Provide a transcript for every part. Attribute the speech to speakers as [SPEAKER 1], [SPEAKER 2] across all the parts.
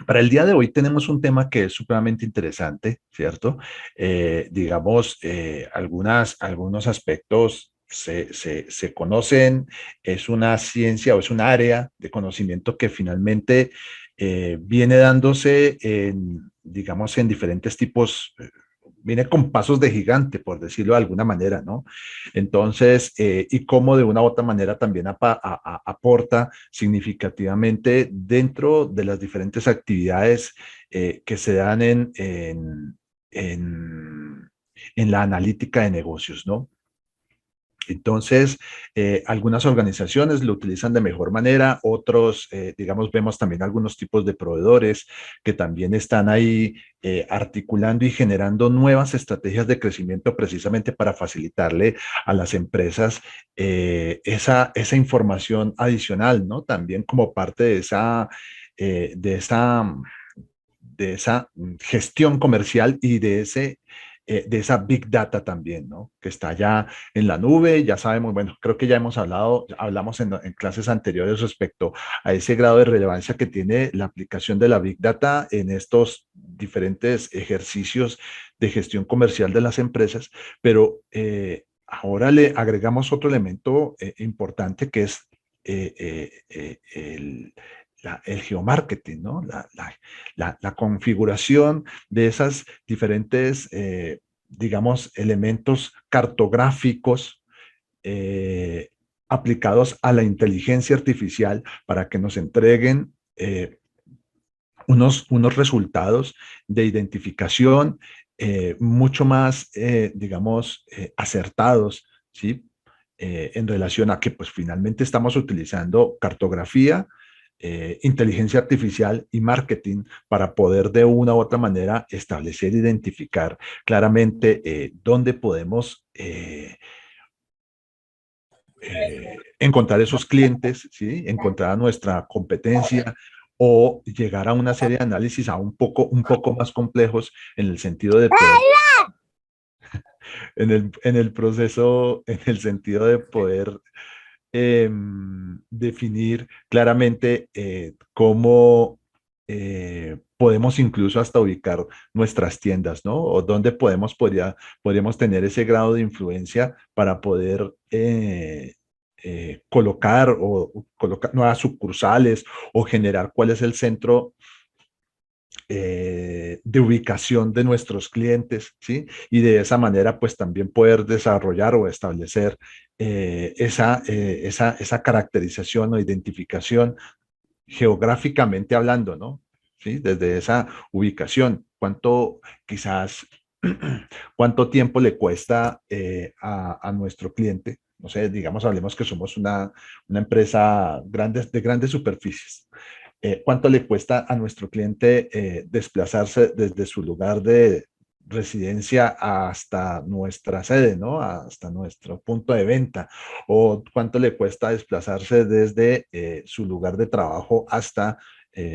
[SPEAKER 1] Para el día de hoy tenemos un tema que es supremamente interesante, ¿cierto? Digamos, algunos aspectos se conocen, es una ciencia o es un área de conocimiento que finalmente viene dándose en, digamos, en diferentes tipos, viene con pasos de gigante, por decirlo de alguna manera, ¿no? Entonces, y cómo de una u otra manera también aporta significativamente dentro de las diferentes actividades que se dan en, en la analítica de negocios, ¿no? Entonces, algunas organizaciones lo utilizan de mejor manera, otros, digamos, vemos también algunos tipos de proveedores que también están ahí articulando y generando nuevas estrategias de crecimiento precisamente para facilitarle a las empresas esa información adicional, ¿no? También como parte eh, de esa, de esa gestión comercial y de esa big data también, ¿no? Que está ya en la nube, ya sabemos, bueno, creo que ya hemos hablamos en clases anteriores respecto a ese grado de relevancia que tiene la aplicación de la big data en estos diferentes ejercicios de gestión comercial de las empresas, pero ahora le agregamos otro elemento importante que es el geomarketing, ¿no? La configuración de esas diferentes, digamos, elementos cartográficos aplicados a la inteligencia artificial para que nos entreguen unos resultados de identificación mucho más, digamos, acertados, ¿sí? En relación a que pues finalmente estamos utilizando cartografía, inteligencia artificial y marketing para poder de una u otra manera establecer, identificar claramente dónde podemos encontrar esos clientes, ¿sí? Encontrar a nuestra competencia o llegar a una serie de análisis a un poco más complejos en el sentido de poder, en el proceso, en el sentido de poder definir claramente cómo podemos incluso hasta ubicar nuestras tiendas, ¿no? O dónde podríamos tener ese grado de influencia para poder colocar o colocar nuevas sucursales o generar cuál es el centro de ubicación de nuestros clientes, ¿sí? Y de esa manera, pues también poder desarrollar o establecer esa caracterización o identificación geográficamente hablando, ¿no? ¿Sí? Desde esa ubicación, cuánto quizás, cuánto tiempo le cuesta a nuestro cliente. No sé, digamos, hablemos que somos una empresa de grandes superficies. ¿Cuánto le cuesta a nuestro cliente desplazarse desde su lugar de residencia hasta nuestra sede, ¿no? Hasta nuestro punto de venta? ¿O cuánto le cuesta desplazarse desde su lugar de trabajo hasta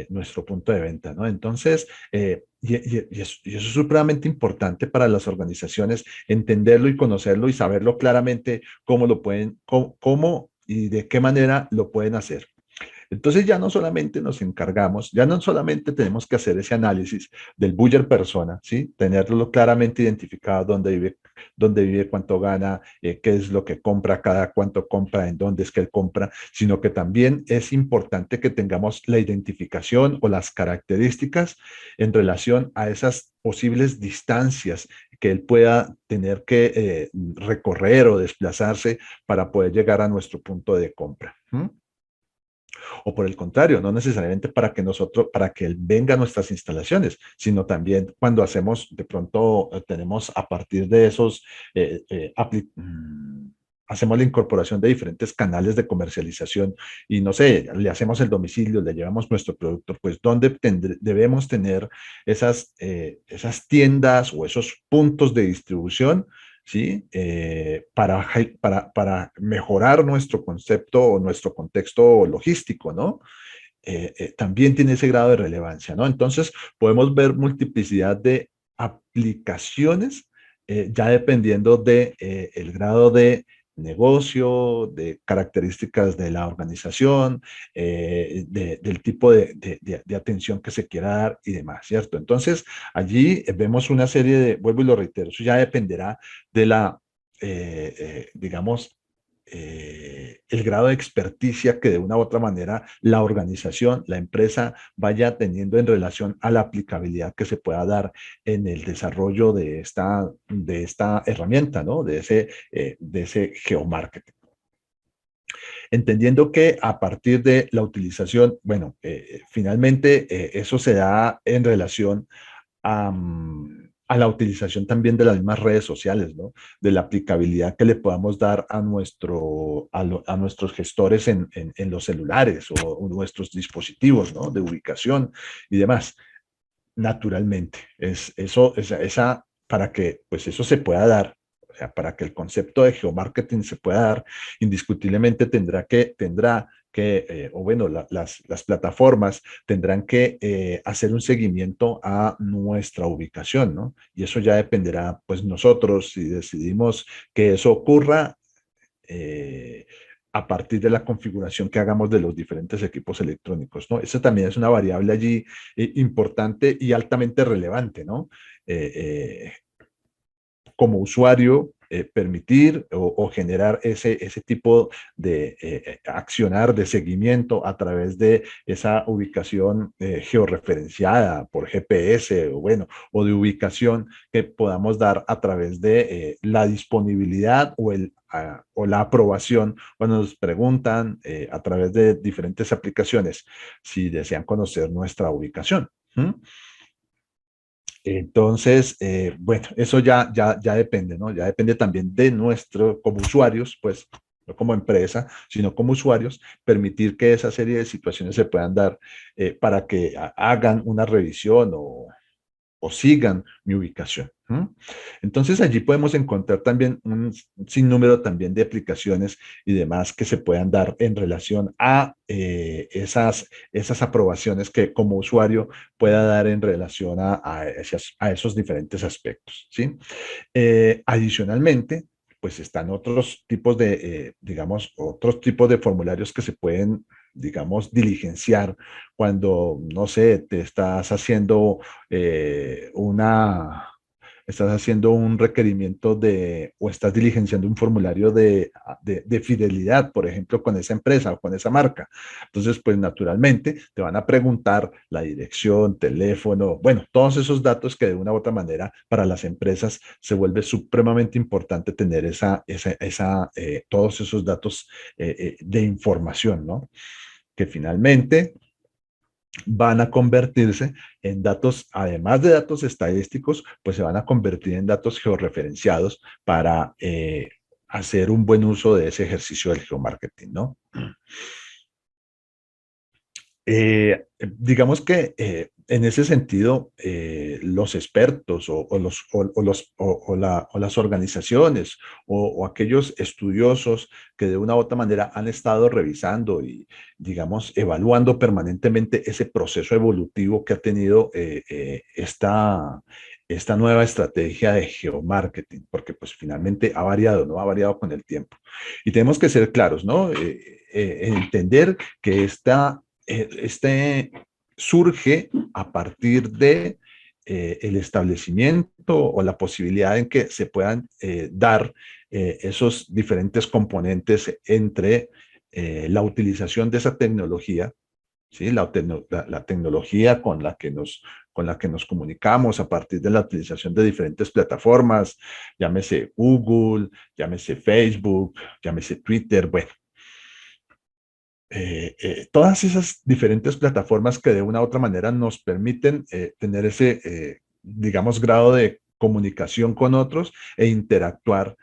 [SPEAKER 1] nuestro punto de venta, ¿no? Entonces, y eso es supremamente importante para las organizaciones, entenderlo y conocerlo y saberlo claramente cómo lo pueden, cómo y de qué manera lo pueden hacer. Entonces ya no solamente nos encargamos, ya no solamente tenemos que hacer ese análisis del buyer persona, ¿sí? Tenerlo claramente identificado, dónde vive, cuánto gana, qué es lo que compra, cada cuánto compra, en dónde es que él compra, sino que también es importante que tengamos la identificación o las características en relación a esas posibles distancias que él pueda tener que recorrer o desplazarse para poder llegar a nuestro punto de compra. ¿Mm? O por el contrario, no necesariamente para que él venga a nuestras instalaciones, sino también cuando hacemos, de pronto tenemos a partir de esos, hacemos la incorporación de diferentes canales de comercialización y no sé, le hacemos el domicilio, le llevamos nuestro producto, pues ¿dónde debemos tener esas tiendas o esos puntos de distribución? ¿Sí? Para mejorar nuestro concepto o nuestro contexto logístico, ¿no? También tiene ese grado de relevancia, ¿no? Entonces, podemos ver multiplicidad de aplicaciones ya dependiendo de el grado de negocio, de características de la organización, del tipo de atención que se quiera dar y demás, ¿cierto? Entonces, allí vemos una serie de, vuelvo y lo reitero, eso ya dependerá de la, digamos, el grado de experticia que de una u otra manera la organización, la empresa vaya teniendo en relación a la aplicabilidad que se pueda dar en el desarrollo de esta herramienta, ¿no? De ese geomarketing. Entendiendo que a partir de la utilización, bueno, finalmente eso se da en relación a la utilización también de las mismas redes sociales, ¿no? De la aplicabilidad que le podamos dar a nuestros gestores en los celulares o nuestros dispositivos, ¿no? De ubicación y demás. Naturalmente, para que pues eso se pueda dar, o sea, para que el concepto de geomarketing se pueda dar, indiscutiblemente o bueno, las plataformas tendrán que hacer un seguimiento a nuestra ubicación, ¿no? Y eso ya dependerá, pues nosotros, si decidimos que eso ocurra, eh, a partir de la configuración que hagamos de los diferentes equipos electrónicos, ¿no? Esa también es una variable allí importante y altamente relevante, ¿no? Eh, Como usuario, permitir o generar ese tipo de accionar, de seguimiento a través de esa ubicación georreferenciada por GPS o bueno, o de ubicación que podamos dar a través de la disponibilidad o la aprobación cuando nos preguntan a través de diferentes aplicaciones si desean conocer nuestra ubicación. ¿Mm? Entonces, bueno, eso ya depende, ¿no? Ya depende también de nuestro, como usuarios, pues, no como empresa, sino como usuarios, permitir que esa serie de situaciones se puedan dar para que hagan una revisión o sigan mi ubicación. ¿Mm? Entonces allí podemos encontrar también un sinnúmero también de aplicaciones y demás que se puedan dar en relación a esas aprobaciones que como usuario pueda dar en relación a esos diferentes aspectos. ¿Sí? Adicionalmente, pues están otros tipos digamos, otros tipos de formularios que se pueden, digamos, diligenciar cuando, no sé, estás haciendo un requerimiento o estás diligenciando un formulario de fidelidad, por ejemplo, con esa empresa o con esa marca. Entonces, pues naturalmente te van a preguntar la dirección, teléfono, bueno, todos esos datos que de una u otra manera para las empresas se vuelve supremamente importante tener todos esos datos de información, ¿no? Que finalmente van a convertirse en datos, además de datos estadísticos, pues se van a convertir en datos georreferenciados para hacer un buen uso de ese ejercicio del geomarketing, ¿no? Digamos que en ese sentido, los expertos o las organizaciones o aquellos estudiosos que de una u otra manera han estado revisando y, digamos, evaluando permanentemente ese proceso evolutivo que ha tenido esta nueva estrategia de geomarketing, porque pues finalmente ha variado, ¿no? Ha variado con el tiempo. Y tenemos que ser claros, ¿no? Entender que este surge a partir de el establecimiento o la posibilidad en que se puedan dar esos diferentes componentes entre la utilización de esa tecnología, ¿sí? La tecnología con la que nos comunicamos a partir de la utilización de diferentes plataformas, llámese Google, llámese Facebook, llámese Twitter, bueno, todas esas diferentes plataformas que de una u otra manera nos permiten tener ese, digamos, grado de comunicación con otros e interactuar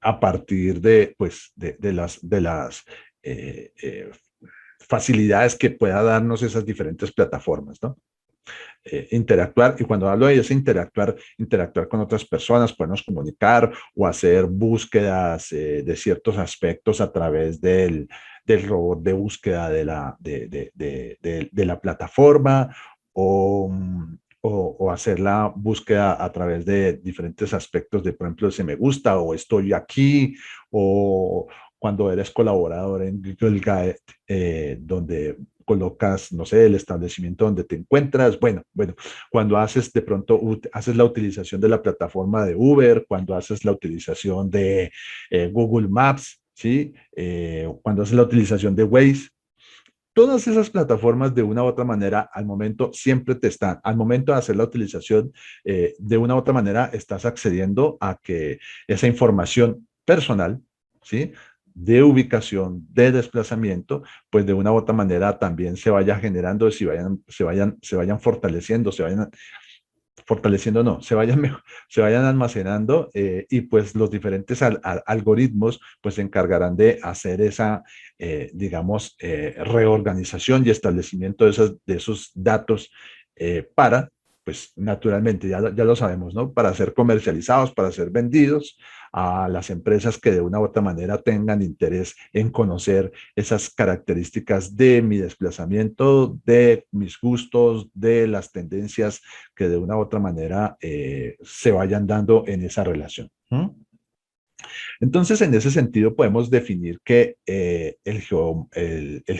[SPEAKER 1] a partir pues, de las eh, eh, facilidades que pueda darnos esas diferentes plataformas, ¿no? Interactuar, y cuando hablo de ese interactuar con otras personas, podernos comunicar o hacer búsquedas de ciertos aspectos a través del robot de búsqueda de la plataforma o hacer la búsqueda a través de diferentes aspectos de, por ejemplo, ese me gusta o estoy aquí o cuando eres colaborador en Google Guide, donde colocas, no sé, el establecimiento donde te encuentras. Bueno, cuando haces de pronto, haces la utilización de la plataforma de Uber, cuando haces la utilización de Google Maps, ¿sí? Cuando haces la utilización de Waze, todas esas plataformas de una u otra manera al momento siempre te están, al momento de hacer la utilización, de una u otra manera estás accediendo a que esa información personal, ¿sí? De ubicación, de desplazamiento, pues de una u otra manera también se vaya generando, se vayan fortaleciendo, fortaleciendo no, se vayan almacenando, y pues los diferentes algoritmos pues se encargarán de hacer esa, digamos, reorganización y establecimiento de esos datos, para, pues naturalmente, ya lo sabemos, ¿no? Para ser comercializados, para ser vendidos a las empresas que de una u otra manera tengan interés en conocer esas características de mi desplazamiento, de mis gustos, de las tendencias que de una u otra manera se vayan dando en esa relación. ¿Mm? Entonces, en ese sentido, podemos definir que el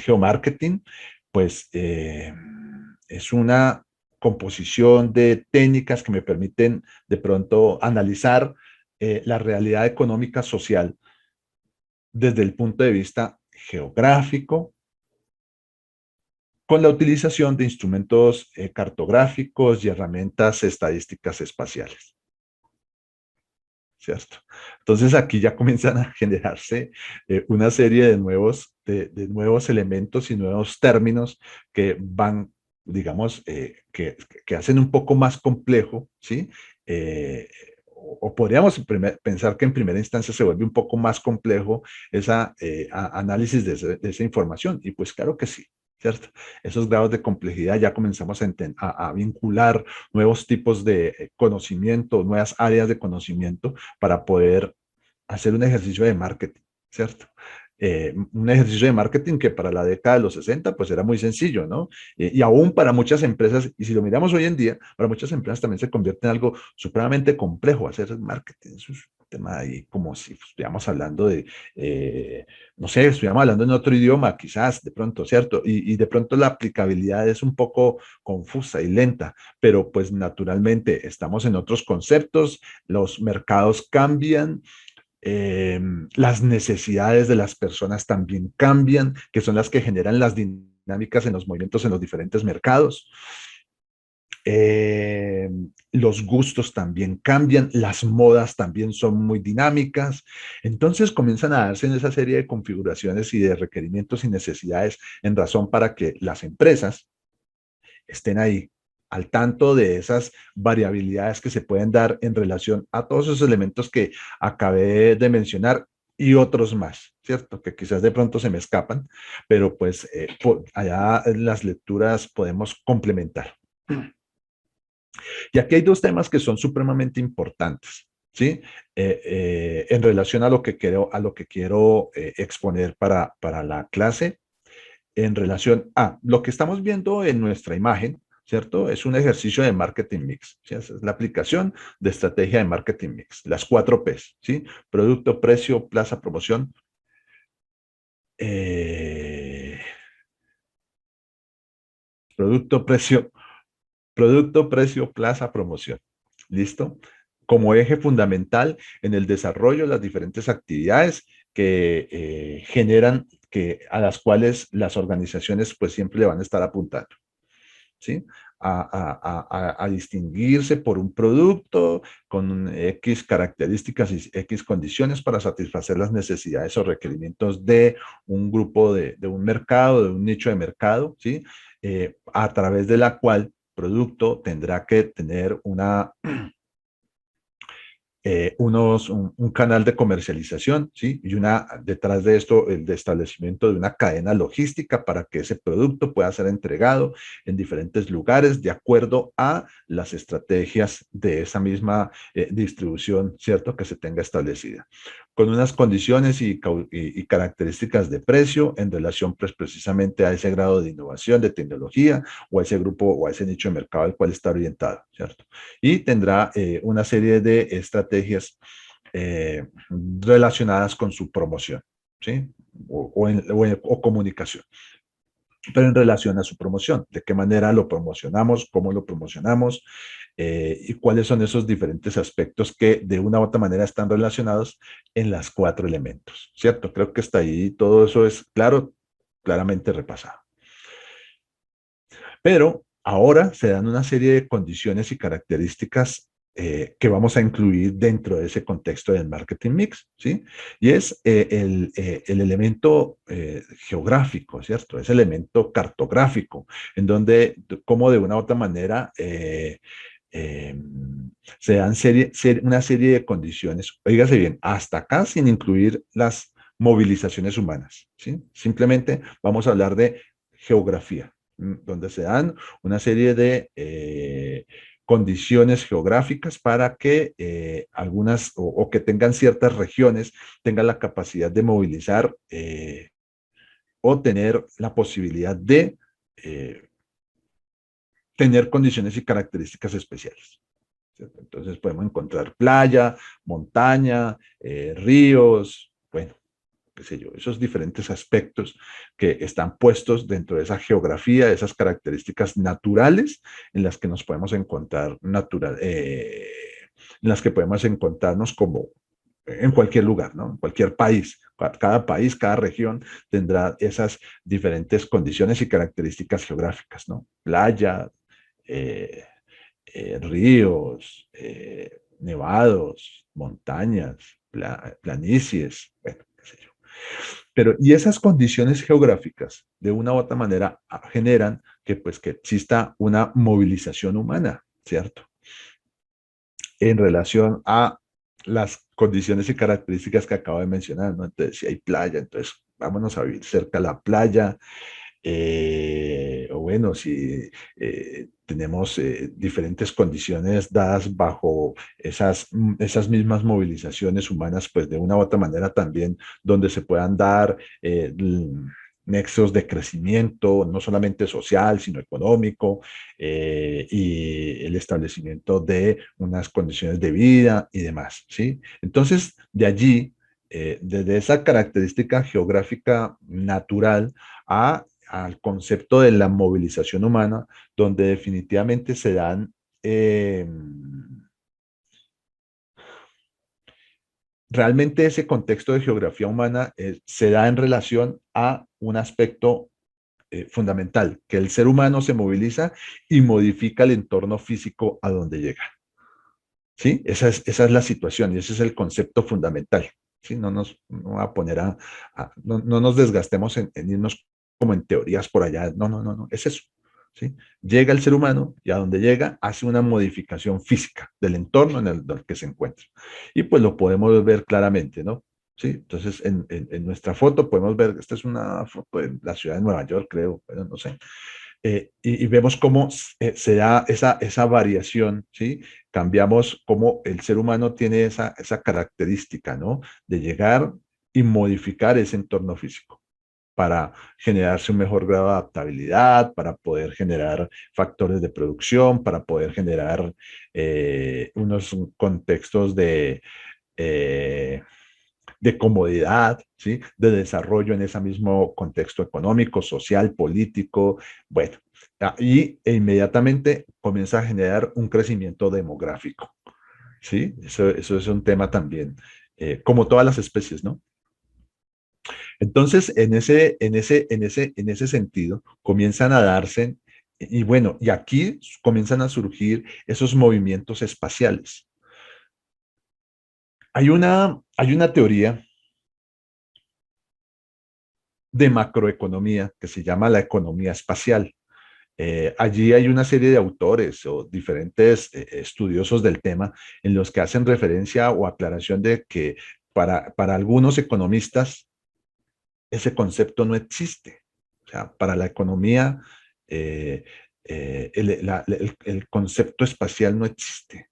[SPEAKER 1] geomarketing, pues, es una composición de técnicas que me permiten de pronto analizar la realidad económica social desde el punto de vista geográfico, con la utilización de instrumentos cartográficos y herramientas estadísticas espaciales. ¿Cierto? Entonces aquí ya comienzan a generarse una serie de nuevos elementos y nuevos términos que van, digamos, que hacen un poco más complejo, ¿sí? O podríamos pensar que en primera instancia se vuelve un poco más complejo ese análisis de esa información. Y pues claro que sí, ¿cierto? Esos grados de complejidad ya comenzamos a vincular nuevos tipos de conocimiento, nuevas áreas de conocimiento para poder hacer un ejercicio de marketing, ¿cierto? Un ejercicio de marketing que para la década de los 60 pues era muy sencillo, ¿no? Y aún para muchas empresas, y si lo miramos hoy en día, para muchas empresas también se convierte en algo supremamente complejo hacer marketing. Eso es un tema ahí como si estuviéramos hablando de, no sé, estuviéramos hablando en otro idioma, quizás, de pronto, ¿cierto? Y de pronto la aplicabilidad es un poco confusa y lenta, pero pues naturalmente estamos en otros conceptos, los mercados cambian, eh, las necesidades de las personas también cambian, que son las que generan las dinámicas en los movimientos en los diferentes mercados. Eh, los gustos también cambian, las modas también son muy dinámicas. Entonces comienzan a darse en esa serie de configuraciones y de requerimientos y necesidades en razón para que las empresas estén ahí al tanto de esas variabilidades que se pueden dar en relación a todos esos elementos que acabé de mencionar y otros más, ¿cierto? Que quizás de pronto se me escapan, pero pues allá en las lecturas podemos complementar. Y aquí hay dos temas que son supremamente importantes, ¿sí? En relación a lo que quiero exponer para la clase, en relación a lo que estamos viendo en nuestra imagen, ¿cierto? Es un ejercicio de marketing mix, ¿sí? Esa es la aplicación de estrategia de marketing mix, las 4Ps, ¿sí? Producto, precio, plaza, promoción. Eh, producto, precio, producto, precio, plaza, promoción. ¿Listo? Como eje fundamental en el desarrollo de las diferentes actividades que generan, a las cuales las organizaciones pues siempre le van a estar apuntando. ¿Sí? A distinguirse por un producto con X características y X condiciones para satisfacer las necesidades o requerimientos de un grupo de un mercado, de un nicho de mercado, ¿sí? A través de la cual producto tendrá que tener un canal de comercialización, ¿sí? Y detrás de esto, el de establecimiento de una cadena logística para que ese producto pueda ser entregado en diferentes lugares de acuerdo a las estrategias de esa misma distribución, ¿cierto? Que se tenga establecida. con unas condiciones y características de precio en relación pues, precisamente a ese grado de innovación, de tecnología o a ese grupo o a ese nicho de mercado al cual está orientado, ¿cierto? Y tendrá una serie de estrategias relacionadas con su promoción, ¿sí? O comunicación, pero en relación a su promoción, de qué manera lo promocionamos, cómo lo promocionamos y cuáles son esos diferentes aspectos que de una u otra manera están relacionados en las cuatro elementos, ¿cierto? Creo que hasta ahí todo eso es claro, claramente repasado. Pero ahora se dan una serie de condiciones y características que vamos a incluir dentro de ese contexto del marketing mix, ¿sí? Y es el elemento geográfico, ¿cierto? Ese elemento cartográfico, en donde, como de una u otra manera, eh, se dan una serie de condiciones, oígase bien, hasta acá sin incluir las movilizaciones humanas, ¿sí? Simplemente vamos a hablar de geografía, donde se dan una serie de condiciones geográficas para que algunas o que tengan ciertas regiones tengan la capacidad de movilizar o tener la posibilidad de tener condiciones y características especiales, ¿cierto? Entonces podemos encontrar playa, montaña, ríos, bueno, qué sé yo, esos diferentes aspectos que están puestos dentro de esa geografía, esas características naturales en las que nos podemos encontrar en las que podemos encontrarnos como en cualquier lugar, ¿no? En cualquier país. Cada país, cada región tendrá esas diferentes condiciones y características geográficas, ¿no? Playa, eh, ríos, nevados, montañas, planicies, bueno, qué sé yo. Pero, y esas condiciones geográficas, de una u otra manera, generan que, pues, que exista una movilización humana, ¿cierto? En relación a las condiciones y características que acabo de mencionar, ¿no? Entonces, si hay playa, entonces vámonos a vivir cerca de la playa, o bueno, si tenemos diferentes condiciones dadas bajo esas mismas movilizaciones humanas, pues de una u otra manera también donde se puedan dar nexos de crecimiento, no solamente social, sino económico, y el establecimiento de unas condiciones de vida y demás, ¿sí? Entonces, de allí, desde esa característica geográfica natural al concepto de la movilización humana, donde definitivamente se dan, realmente ese contexto de geografía humana se da en relación a un aspecto fundamental, que el ser humano se moviliza y modifica el entorno físico a donde llega. ¿Sí? Esa es la situación y ese es el concepto fundamental. ¿Sí? No va a poner no nos desgastemos en irnos como en teorías por allá. No, no, no, no, es eso. ¿Sí? Llega el ser humano y a donde llega hace una modificación física del entorno en el que se encuentra. Y pues lo podemos ver claramente, ¿no? Sí, entonces en nuestra foto podemos ver, esta es una foto de la ciudad de Nueva York, creo, pero no sé, y vemos cómo se da esa variación, ¿sí? Cambiamos cómo el ser humano tiene esa característica, ¿no? De llegar y modificar ese entorno físico para generarse un mejor grado de adaptabilidad, para poder generar factores de producción, para poder generar unos contextos eh, de comodidad, ¿sí? De desarrollo en ese mismo contexto económico, social, político, bueno, e inmediatamente comienza a generar un crecimiento demográfico, ¿sí? Eso es un tema también, como todas las especies, ¿no? Entonces, en ese sentido, comienzan a darse, y bueno, y aquí comienzan a surgir esos movimientos espaciales. Hay una teoría de macroeconomía que se llama la economía espacial. Allí hay una serie de autores o diferentes estudiosos del tema en los que hacen referencia o aclaración de que para algunos economistas ese concepto no existe. O sea, para la economía el concepto espacial no existe.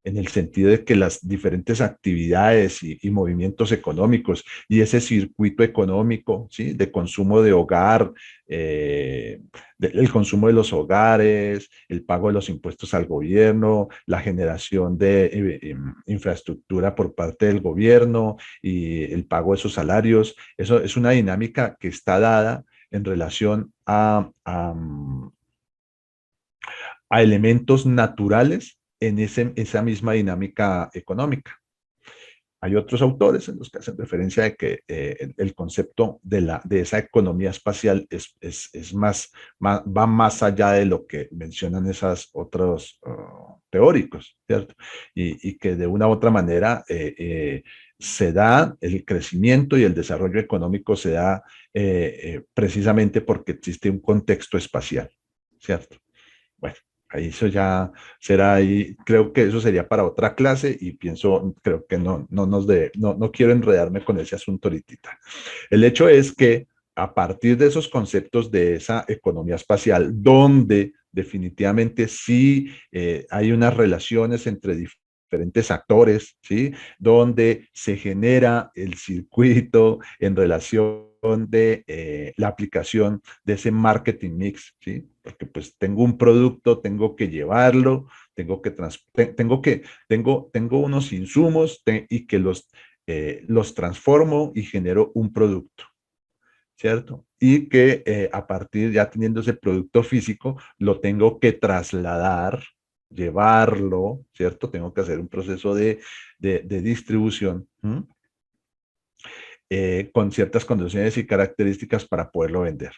[SPEAKER 1] en el sentido de que las diferentes actividades y movimientos económicos y ese circuito económico, ¿sí? De consumo de hogar, eh, el consumo de los hogares, el pago de los impuestos al gobierno, la generación de infraestructura por parte del gobierno y el pago de esos salarios. Eso es una dinámica que está dada en relación a elementos naturales en esa misma dinámica económica. Hay otros autores en los que hacen referencia de que el concepto de esa economía espacial es va más allá de lo que mencionan esos otros teóricos, ¿cierto? Y que de una u otra manera se da el crecimiento y el desarrollo económico se da precisamente porque existe un contexto espacial, ¿cierto? Bueno, ahí eso ya será ahí, creo que eso sería para otra clase y pienso, creo que no quiero enredarme con ese asunto ahorita. El hecho es que a partir de esos conceptos de esa economía espacial, donde definitivamente sí hay unas relaciones entre diferentes actores, ¿sí? Donde se genera el circuito en relación de la aplicación de ese marketing mix, ¿sí? Porque pues tengo un producto, tengo que llevarlo, tengo unos insumos y que los transformo y genero un producto, ¿cierto? Y que a partir ya teniendo ese producto físico, lo tengo que trasladar, llevarlo, ¿cierto? Tengo que hacer un proceso de distribución con ciertas condiciones y características para poderlo vender.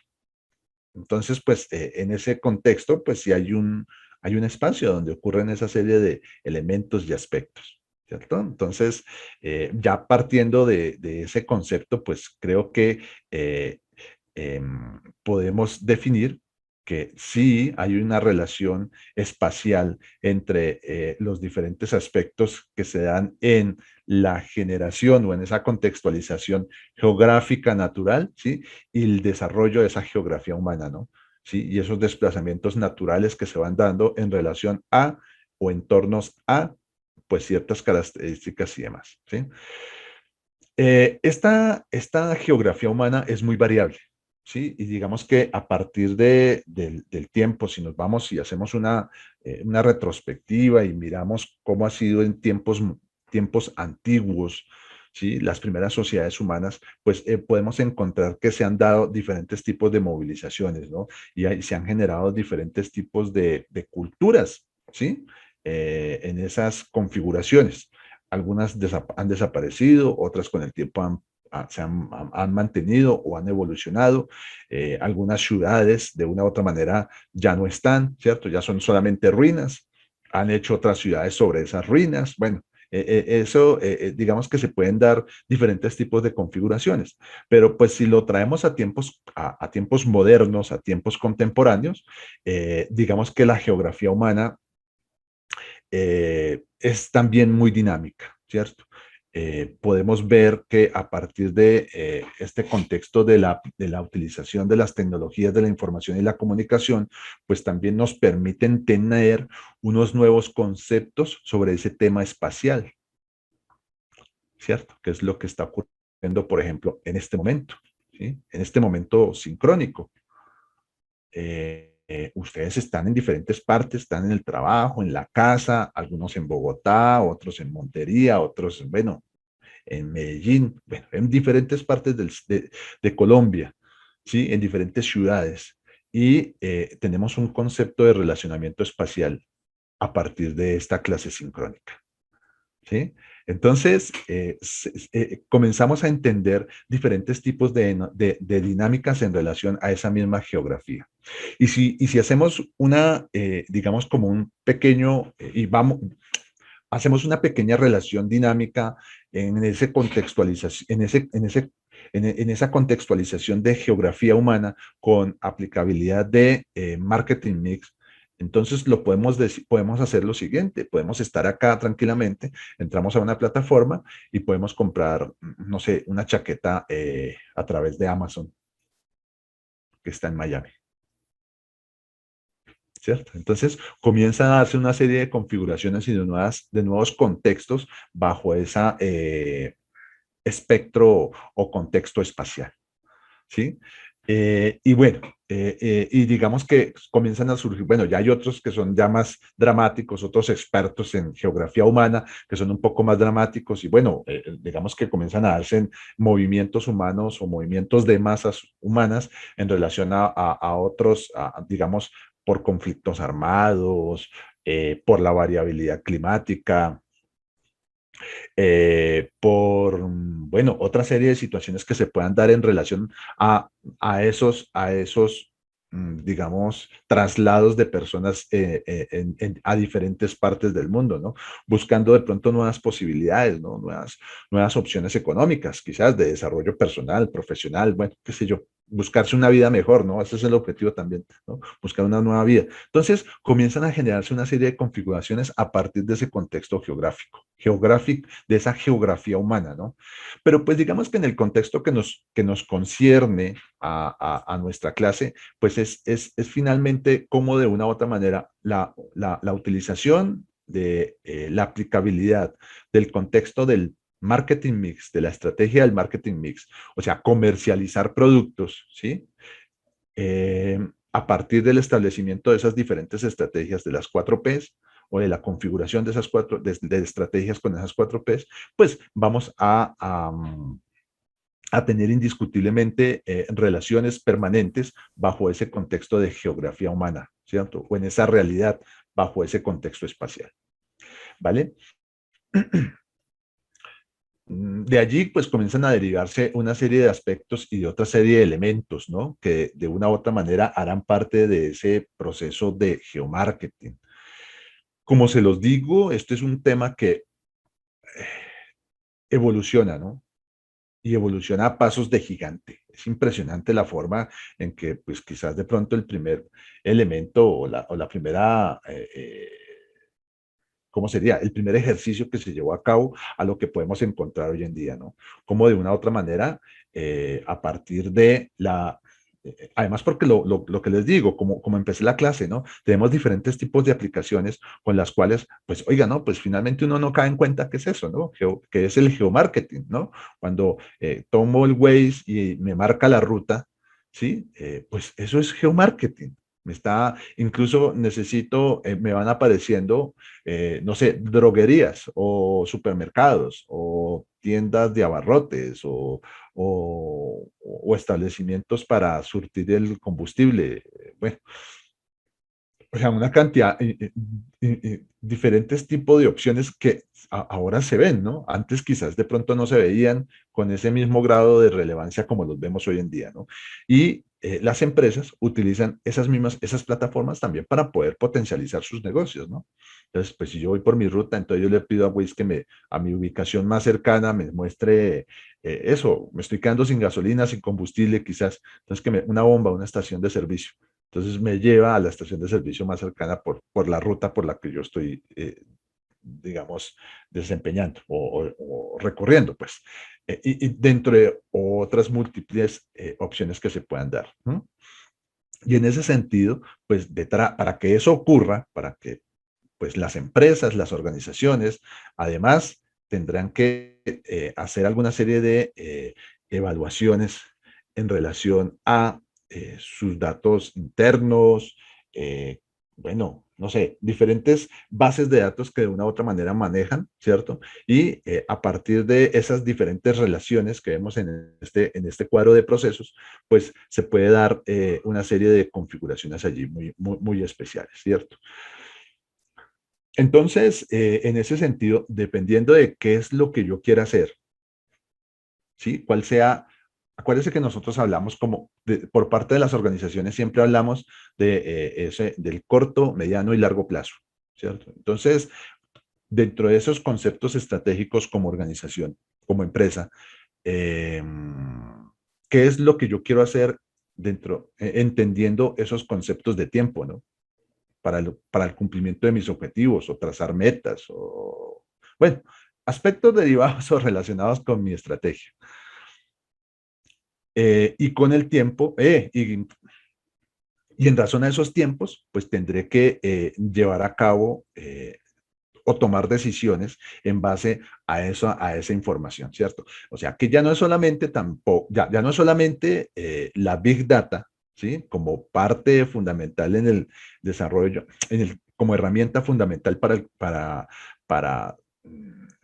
[SPEAKER 1] Entonces, pues en ese contexto, pues sí hay un espacio donde ocurren esa serie de elementos y aspectos, ¿cierto? Entonces, ya partiendo de ese concepto, pues creo que eh, podemos definir que sí hay una relación espacial entre los diferentes aspectos que se dan en la generación o en esa contextualización geográfica natural, ¿sí? Y el desarrollo de esa geografía humana, ¿no? ¿Sí? Y esos desplazamientos naturales que se van dando en relación a o entornos a, pues ciertas características y demás, ¿sí? Esta geografía humana es muy variable, ¿sí? Y digamos que a partir del tiempo, si nos vamos y hacemos una retrospectiva y miramos cómo ha sido en tiempos antiguos, ¿sí? Las primeras sociedades humanas, pues podemos encontrar que se han dado diferentes tipos de movilizaciones, ¿no? Y se han generado diferentes tipos de culturas, ¿sí? En esas configuraciones. Algunas han desaparecido, otras con el tiempo han mantenido o han evolucionado. Algunas ciudades de una u otra manera ya no están, ¿cierto? Ya son solamente ruinas. Han hecho otras ciudades sobre esas ruinas. Bueno, digamos que se pueden dar diferentes tipos de configuraciones, pero pues si lo traemos a tiempos modernos, a tiempos contemporáneos, digamos que la geografía humana es también muy dinámica, ¿cierto? Podemos ver que a partir de este contexto de la utilización de las tecnologías de la información y la comunicación, pues también nos permiten tener unos nuevos conceptos sobre ese tema espacial, ¿cierto? Que es lo que está ocurriendo, por ejemplo, en este momento, ¿sí? En este momento sincrónico. Ustedes están en diferentes partes, están en el trabajo, en la casa, algunos en Bogotá, otros en Montería, otros, bueno, en Medellín, bueno, en diferentes partes de Colombia, ¿sí? En diferentes ciudades. Y tenemos un concepto de relacionamiento espacial a partir de esta clase sincrónica. ¿Sí? Entonces, comenzamos a entender diferentes tipos de dinámicas en relación a esa misma geografía. Y si hacemos digamos, como un pequeño, hacemos una pequeña relación dinámica en ese contextualización, en esa contextualización de geografía humana con aplicabilidad de marketing mix. Entonces podemos hacer lo siguiente, podemos estar acá tranquilamente, entramos a una plataforma y podemos comprar, no sé, una chaqueta a través de Amazon que está en Miami, ¿cierto? Entonces comienzan a darse una serie de configuraciones y de nuevos contextos bajo esa espectro o contexto espacial. ¿Sí? Y bueno, y digamos que comienzan a surgir, bueno, ya hay otros que son ya más dramáticos, otros expertos en geografía humana que son un poco más dramáticos y bueno, digamos que comienzan a darse en movimientos humanos o movimientos de masas humanas en relación a otros, digamos, por conflictos armados, por la variabilidad climática, bueno, otra serie de situaciones que se puedan dar en relación a, a esos, digamos, traslados de personas a diferentes partes del mundo, ¿no? Buscando de pronto nuevas posibilidades, ¿no? Nuevas opciones económicas, quizás de desarrollo personal, profesional, bueno, qué sé yo, buscarse una vida mejor, ¿no? Ese es el objetivo también, ¿no? Buscar una nueva vida. Entonces, comienzan a generarse una serie de configuraciones a partir de ese contexto geográfico, de esa geografía humana, ¿no? Pero pues digamos que en el contexto que nos concierne a nuestra clase, pues es finalmente cómo de una u otra manera la utilización de la aplicabilidad del contexto del marketing mix, de la estrategia del marketing mix, o sea, comercializar productos, ¿sí? Eh, a partir del establecimiento de esas diferentes estrategias de las 4Ps o de la configuración de esas de estrategias con esas 4Ps, pues vamos a tener indiscutiblemente relaciones permanentes bajo ese contexto de geografía humana, ¿cierto? O en esa realidad bajo ese contexto espacial, ¿vale? De allí, pues comienzan a derivarse una serie de aspectos y de otra serie de elementos, ¿no? Que de una u otra manera harán parte de ese proceso de geomarketing. Como se los digo, este es un tema que evoluciona, ¿no? Y evoluciona a pasos de gigante. Es impresionante la forma en que, pues quizás de pronto el primer elemento o la primera ¿cómo sería? El primer ejercicio que se llevó a cabo a lo que podemos encontrar hoy en día, ¿no? Como de una u otra manera, a partir de además porque lo que les digo, como empecé la clase, ¿no? Tenemos diferentes tipos de aplicaciones con las cuales, pues, oiga, ¿no? Pues finalmente uno no cae en cuenta qué es eso, ¿no? Que es el geomarketing, ¿no? Cuando tomo el Waze y me marca la ruta, ¿sí? Pues eso es geomarketing. Incluso necesito, me van apareciendo no sé, droguerías o supermercados o tiendas de abarrotes o establecimientos para surtir el combustible. Bueno, o sea, una cantidad, diferentes tipos de opciones que ahora se ven, ¿no? Antes quizás de pronto no se veían con ese mismo grado de relevancia como los vemos hoy en día, ¿no? Y las empresas utilizan esas plataformas también para poder potencializar sus negocios, ¿no? Entonces, pues si yo voy por mi ruta, entonces yo le pido a Waze que a mi ubicación más cercana me muestre eso, me estoy quedando sin gasolina, sin combustible, quizás, entonces una bomba, una estación de servicio. Entonces me lleva a la estación de servicio más cercana por la ruta por la que yo estoy, digamos, desempeñando o recorriendo, pues. Y dentro de otras múltiples opciones que se puedan dar. ¿No? Y en ese sentido, pues para que eso ocurra, para que pues las empresas, las organizaciones, además tendrán que hacer alguna serie de evaluaciones en relación a sus datos internos, eh, bueno, no sé, diferentes bases de datos que de una u otra manera manejan, ¿cierto? Y a partir de esas diferentes relaciones que vemos en este cuadro de procesos, pues se puede dar una serie de configuraciones allí muy, muy, muy especiales, ¿cierto? Entonces, en ese sentido, dependiendo de qué es lo que yo quiera hacer, ¿sí? Cuál sea, acuérdense que nosotros hablamos por parte de las organizaciones, siempre hablamos del corto, mediano y largo plazo, ¿cierto? Entonces, dentro de esos conceptos estratégicos como organización, como empresa, eh, ¿qué es lo que yo quiero hacer entendiendo esos conceptos de tiempo, ¿no? Para el cumplimiento de mis objetivos o trazar metas o, bueno, aspectos derivados o relacionados con mi estrategia. Y con el tiempo, Y en razón a esos tiempos, pues tendré que llevar a cabo o tomar decisiones en base a esa información, ¿cierto? O sea, que ya no es solamente tampoco, ya no es solamente la Big Data, ¿sí? Como parte fundamental en el desarrollo, como herramienta fundamental para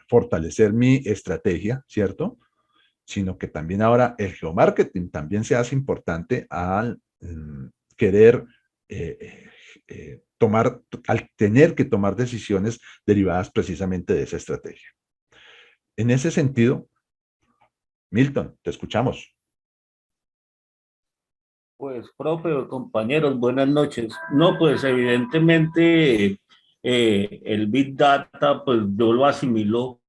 [SPEAKER 1] fortalecer mi estrategia, ¿cierto? Sino que también ahora el geomarketing también se hace importante al querer eh, tomar, al tener que tomar decisiones derivadas precisamente de esa estrategia. En ese sentido, Milton, te escuchamos.
[SPEAKER 2] Pues, profe, compañeros, buenas noches. No, pues evidentemente el Big Data, pues yo lo asimilo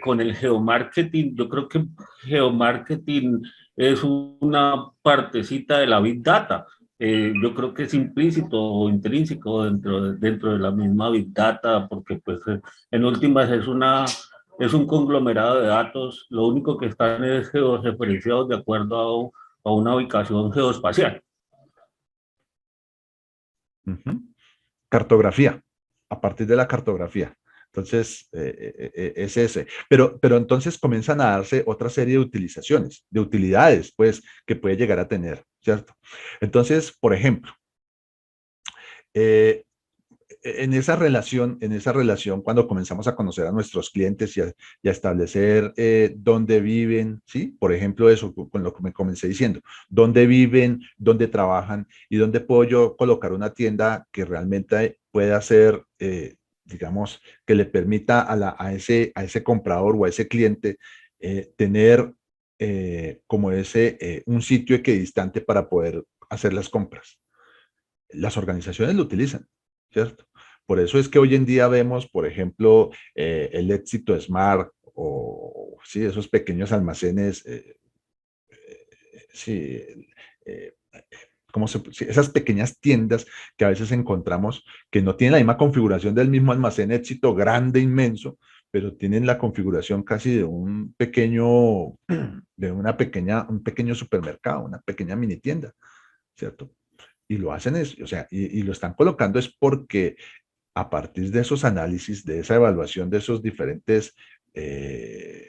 [SPEAKER 2] con el geomarketing. Yo creo que geomarketing es una partecita de la Big Data. Yo creo que es implícito o intrínseco dentro de la misma Big Data, porque pues en últimas es un conglomerado de datos. Lo único que están es georreferenciados de acuerdo a una ubicación geoespacial.
[SPEAKER 1] Uh -huh. Cartografía, a partir de la cartografía. Entonces, es ese. Pero entonces comienzan a darse otra serie de utilizaciones, de utilidades, pues, que puede llegar a tener, ¿cierto? Entonces, por ejemplo, eh, en esa relación, cuando comenzamos a conocer a nuestros clientes y a establecer dónde viven, ¿sí? Por ejemplo, eso con lo que me comencé diciendo, dónde viven, dónde trabajan y dónde puedo yo colocar una tienda que realmente pueda ser, digamos, que le permita a ese comprador o a ese cliente tener como un sitio equidistante para poder hacer las compras. Las organizaciones lo utilizan, ¿cierto? Por eso es que hoy en día vemos, por ejemplo, el éxito Smart o sí, esos pequeños almacenes, sí, eh, sí, esas pequeñas tiendas que a veces encontramos que no tienen la misma configuración del mismo almacén éxito grande, inmenso, pero tienen la configuración casi de un pequeño, un pequeño supermercado, una pequeña mini tienda, ¿cierto? Y lo hacen es, o sea, y lo están colocando es porque a partir de esos análisis, de esa evaluación de esos diferentes eh,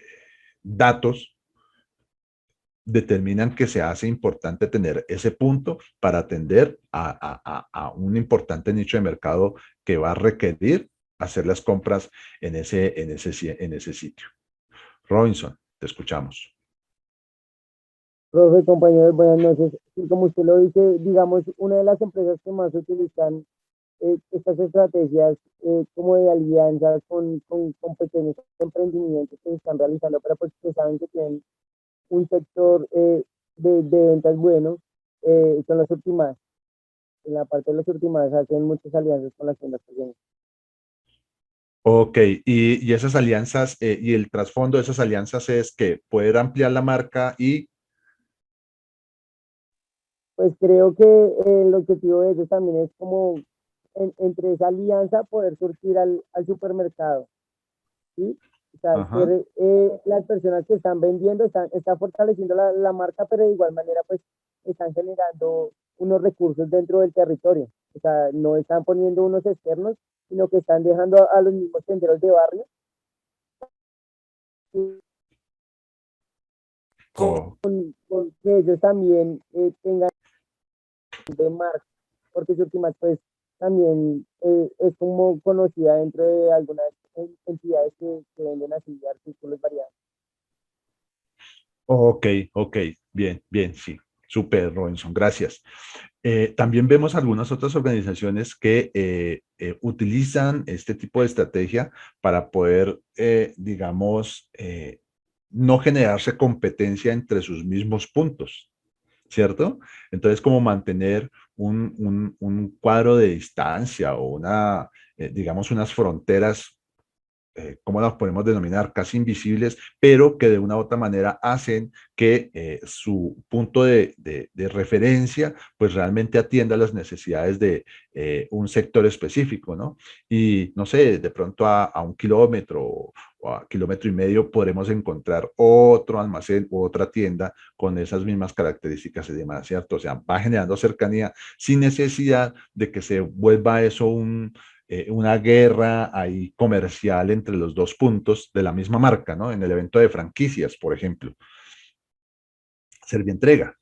[SPEAKER 1] datos, determinan que se hace importante tener ese punto para atender a un importante nicho de mercado que va a requerir hacer las compras en ese sitio. Robinson, te escuchamos.
[SPEAKER 3] Profe, compañeros, buenas noches. Y como usted lo dice, digamos, una de las empresas que más utilizan estas estrategias como de alianzas con pequeños emprendimientos que se están realizando, pero pues que saben que tienen un sector de ventas bueno, son las últimas. En la parte de las últimas hacen muchas alianzas con las tiendas pequeñas.
[SPEAKER 1] Ok, y esas alianzas y el trasfondo de esas alianzas es que poder ampliar la marca y
[SPEAKER 3] Pues creo que el objetivo de ellos también es como entre esa alianza poder surtir al supermercado, ¿sí? O sea,
[SPEAKER 1] ajá.
[SPEAKER 3] ser las personas que están vendiendo, están fortaleciendo la marca, pero de igual manera pues están generando unos recursos dentro del territorio. O sea, no están poniendo unos externos, sino que están dejando a los mismos tenderos de barrio
[SPEAKER 1] Oh,
[SPEAKER 3] con que ellos también tengan de marca, porque Surtimax pues también es como conocida dentro de algunas entidades que venden así artículos variados.
[SPEAKER 1] ok, ok, bien, bien, sí. Super, Robinson, gracias. También vemos algunas otras organizaciones que utilizan este tipo de estrategia para poder, digamos, no generarse competencia entre sus mismos puntos, ¿cierto? Entonces, como mantener un cuadro de distancia o digamos, unas fronteras ¿cómo las podemos denominar? Casi invisibles, pero que de una u otra manera hacen que su punto de referencia pues realmente atienda las necesidades de un sector específico, ¿no? Y no sé, de pronto a 1 kilómetro o a 1,5 kilómetros podremos encontrar otro almacén u otra tienda con esas mismas características y demás, ¿cierto? O sea, va generando cercanía sin necesidad de que se vuelva eso una guerra ahí comercial entre los dos puntos de la misma marca, ¿no? En el evento de franquicias, por ejemplo, Servientrega,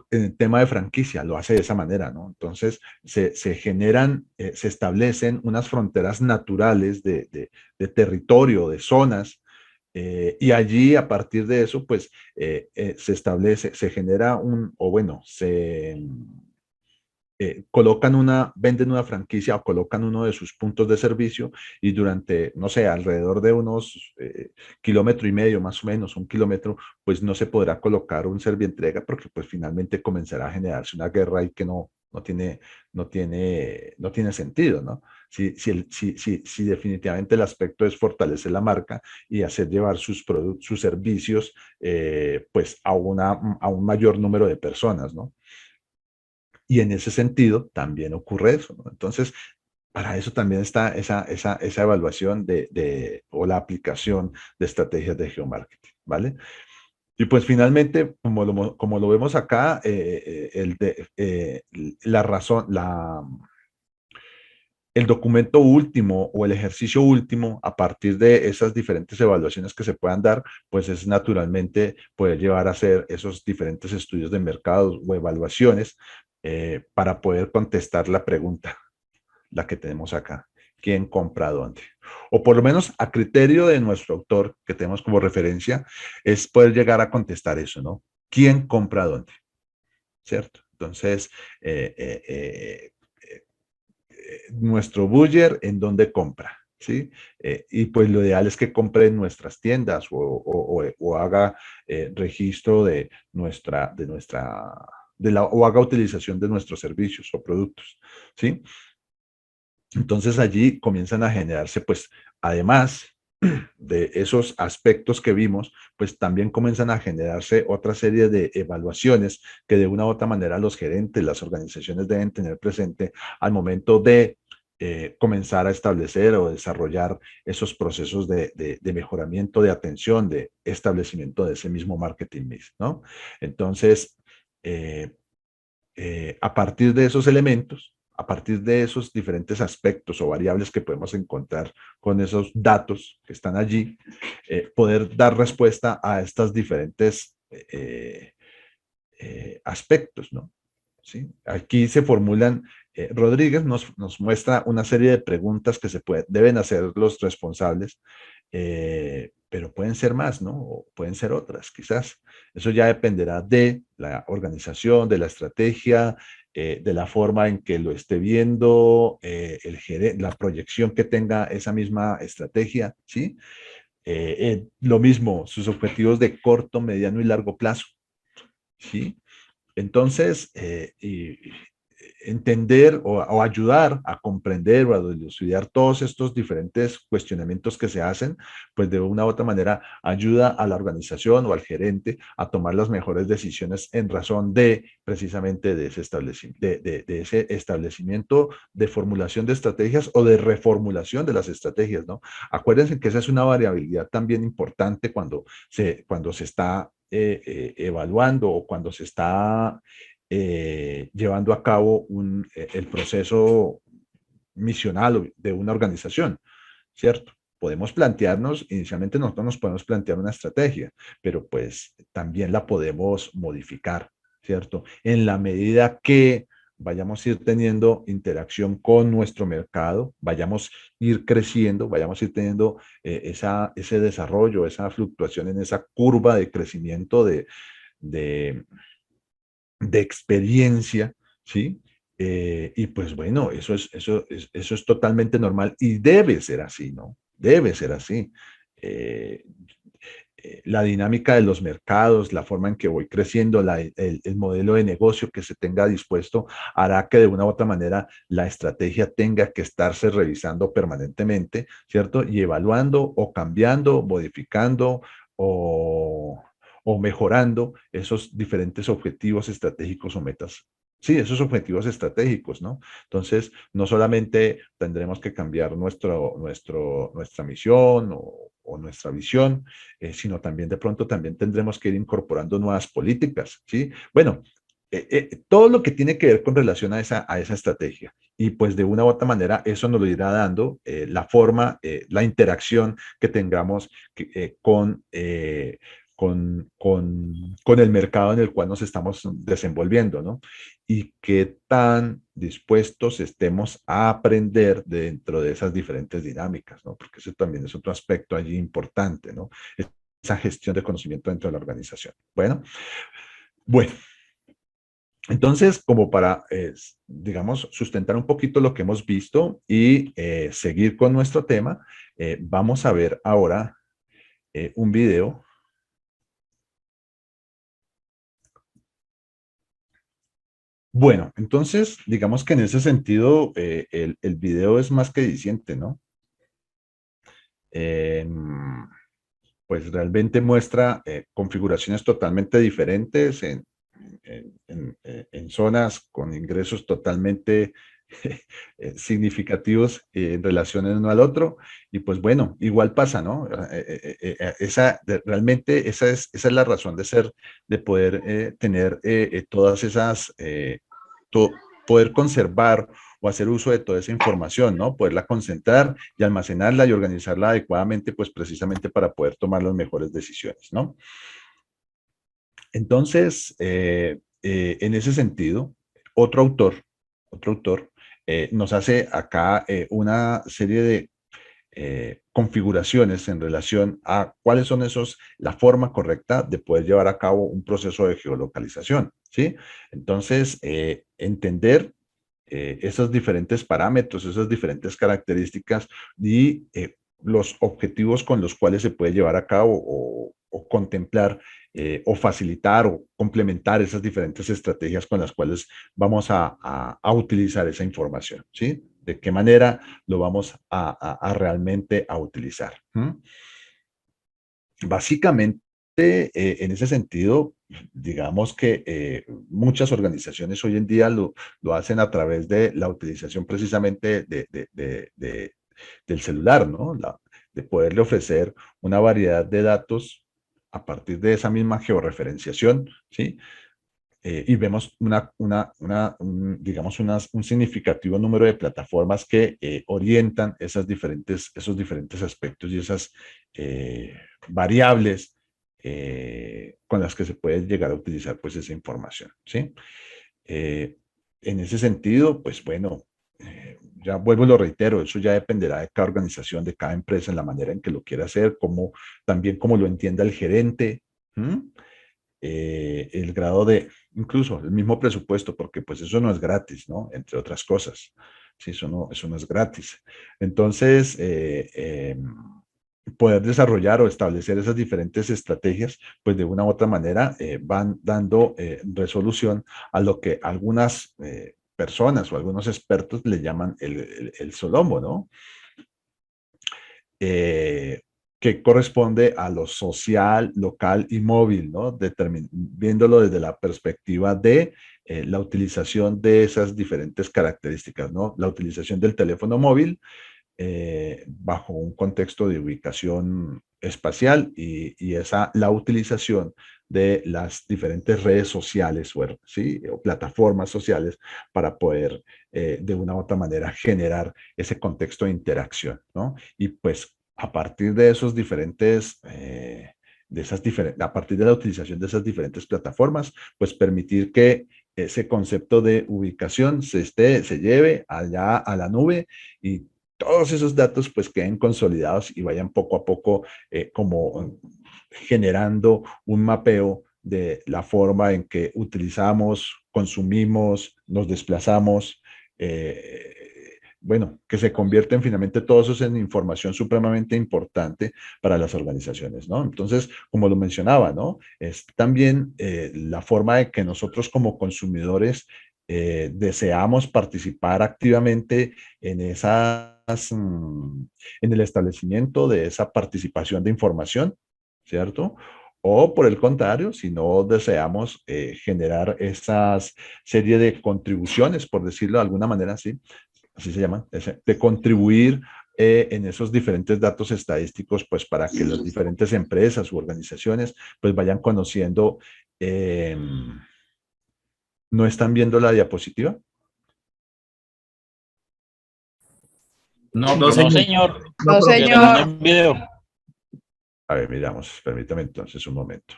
[SPEAKER 1] en el tema de franquicia, lo hace de esa manera, ¿no? Entonces, se generan, se establecen unas fronteras naturales de territorio, de zonas, y allí, a partir de eso, pues, se establece, se genera o bueno, venden una franquicia o colocan uno de sus puntos de servicio y durante, no sé, alrededor de unos 1,5 kilómetros más o menos, 1 kilómetro, pues no se podrá colocar un servientrega porque pues finalmente comenzará a generarse una guerra ahí que no tiene sentido, ¿no? Si definitivamente el aspecto es fortalecer la marca y hacer llevar sus productos, sus servicios, pues a un mayor número de personas, ¿no? Y en ese sentido también ocurre eso, ¿no? Entonces, para eso también está esa evaluación o la aplicación de estrategias de geomarketing, ¿vale? Y pues finalmente, como lo vemos acá, la razón, el documento último o el ejercicio último, a partir de esas diferentes evaluaciones que se puedan dar, pues es naturalmente poder llevar a hacer esos diferentes estudios de mercados o evaluaciones para poder contestar la pregunta, la que tenemos acá. ¿Quién compra dónde? O por lo menos a criterio de nuestro autor, que tenemos como referencia, es poder llegar a contestar eso, ¿no? ¿Quién compra dónde? ¿Cierto? Entonces, eh, eh, eh, nuestro buyer en dónde compra, ¿sí? Y pues lo ideal es que compre en nuestras tiendas o haga registro o haga utilización de nuestros servicios o productos, ¿sí? Entonces allí comienzan a generarse, pues, además de esos aspectos que vimos, pues también comienzan a generarse otra serie de evaluaciones que de una u otra manera los gerentes, las organizaciones deben tener presente al momento de comenzar a establecer o desarrollar esos procesos de mejoramiento, de atención, de establecimiento de ese mismo marketing mix, ¿no? Entonces, eh, a partir de esos elementos, a partir de esos diferentes aspectos o variables que podemos encontrar con esos datos que están allí, poder dar respuesta a estas diferentes aspectos, ¿no? ¿Sí? Aquí se formulan, Rodríguez nos muestra una serie de preguntas que deben hacer los responsables, pero pueden ser más, ¿no? O pueden ser otras, quizás. Eso ya dependerá de la organización, de la estrategia, de la forma en que lo esté viendo la proyección que tenga esa misma estrategia, ¿sí? Lo mismo, sus objetivos de corto, mediano y largo plazo, ¿sí? Entonces, entender o ayudar a comprender o a dilucidar todos estos diferentes cuestionamientos que se hacen, pues de una u otra manera ayuda a la organización o al gerente a tomar las mejores decisiones en razón de precisamente de ese establecimiento de formulación de estrategias o de reformulación de las estrategias, ¿no? Acuérdense que esa es una variabilidad también importante cuando se está evaluando o cuando se está llevando a cabo el proceso misional de una organización, ¿cierto? Podemos plantearnos, inicialmente nosotros nos podemos plantear una estrategia, pero pues también la podemos modificar, ¿cierto? En la medida que vayamos a ir teniendo interacción con nuestro mercado, vayamos a ir creciendo, vayamos a ir teniendo ese desarrollo, esa fluctuación en esa curva de crecimiento de, de experiencia, ¿sí? Y pues bueno, eso es totalmente normal y debe ser así, ¿no? Debe ser así. Eh, la dinámica de los mercados, la forma en que voy creciendo, el modelo de negocio que se tenga dispuesto, hará que de una u otra manera la estrategia tenga que estarse revisando permanentemente, ¿cierto? Y evaluando o cambiando, modificando o, o mejorando esos diferentes objetivos estratégicos o metas. Sí, esos objetivos estratégicos, ¿no? Entonces, no solamente tendremos que cambiar nuestra misión o nuestra visión, sino también de pronto también tendremos que ir incorporando nuevas políticas, ¿sí? Bueno, todo lo que tiene que ver con relación a esa estrategia. Y pues de una u otra manera eso nos lo irá dando la forma, la interacción que tengamos con el mercado en el cual nos estamos desenvolviendo, ¿no? Y qué tan dispuestos estemos a aprender dentro de esas diferentes dinámicas, ¿no? Porque ese también es otro aspecto allí importante, ¿no? Esa gestión de conocimiento dentro de la organización. Bueno, entonces, como para, digamos, sustentar un poquito lo que hemos visto y seguir con nuestro tema, vamos a ver ahora un video. Bueno, entonces, digamos que en ese sentido, el video es más que diciente, ¿no? Eh, pues realmente muestra configuraciones totalmente diferentes en zonas con ingresos totalmente significativos en relación el uno al otro. Y pues bueno, igual pasa, ¿no? Realmente esa es la razón de ser, de poder tener todas esas, to- poder conservar o hacer uso de toda esa información, ¿no? Poderla concentrar y almacenarla y organizarla adecuadamente, pues precisamente para poder tomar las mejores decisiones, ¿no? Entonces, en ese sentido, otro autor, otro autor nos hace acá una serie de configuraciones en relación a cuáles son la forma correcta de poder llevar a cabo un proceso de geolocalización, ¿sí? Entonces, entender esos diferentes parámetros, esas diferentes características y los objetivos con los cuales se puede llevar a cabo o contemplar o facilitar o complementar esas diferentes estrategias con las cuales vamos a utilizar esa información, ¿sí? De qué manera lo vamos a realmente a utilizar. ¿Mm? Básicamente, en ese sentido, digamos que muchas organizaciones hoy en día lo hacen a través de la utilización precisamente del celular, ¿no? De poderle ofrecer una variedad de datos a partir de esa misma georreferenciación, ¿sí? Y vemos digamos, un significativo número de plataformas que orientan esos diferentes aspectos y esas variables con las que se puede llegar a utilizar pues esa información, ¿sí? Eh, en ese sentido, pues bueno, ya vuelvo y lo reitero, eso ya dependerá de cada organización, de cada empresa, en la manera en que lo quiera hacer, también como lo entienda el gerente, el grado incluso el mismo presupuesto, porque pues eso no es gratis, ¿no? Entre otras cosas. Sí, eso no es gratis. Entonces, poder desarrollar o establecer esas diferentes estrategias, pues de una u otra manera van dando resolución a lo que algunas personas o algunos expertos le llaman el Solombo, ¿no? Eh, que corresponde a lo social, local y móvil, ¿no? Viéndolo desde la perspectiva de la utilización de esas diferentes características, ¿no? La utilización del teléfono móvil bajo un contexto de ubicación espacial la utilización de las diferentes redes sociales ¿sí? O plataformas sociales para poder de una u otra manera generar ese contexto de interacción, ¿no? Y pues a partir de esos diferentes... a partir de la utilización de esas diferentes plataformas, pues permitir que ese concepto de ubicación se lleve allá a la nube y todos esos datos pues queden consolidados y vayan poco a poco como generando un mapeo de la forma en que utilizamos, consumimos, nos desplazamos, bueno, que se convierten finalmente todos esos en información supremamente importante para las organizaciones, ¿no? Entonces, como lo mencionaba, ¿no? Es también la forma de que nosotros como consumidores deseamos participar activamente en en el establecimiento de esa participación de información, ¿cierto? O por el contrario, si no deseamos generar esas serie de contribuciones, por decirlo de alguna manera así se llama, de contribuir en esos diferentes datos estadísticos, pues para que las diferentes empresas u organizaciones pues vayan conociendo. eh, ¿No están viendo la diapositiva?
[SPEAKER 2] No,
[SPEAKER 4] No,
[SPEAKER 2] profe,
[SPEAKER 4] señor.
[SPEAKER 2] no,
[SPEAKER 5] No,
[SPEAKER 2] profe.
[SPEAKER 4] Que no
[SPEAKER 5] señor.
[SPEAKER 4] en video.
[SPEAKER 1] A ver, miramos, permítame entonces un momento.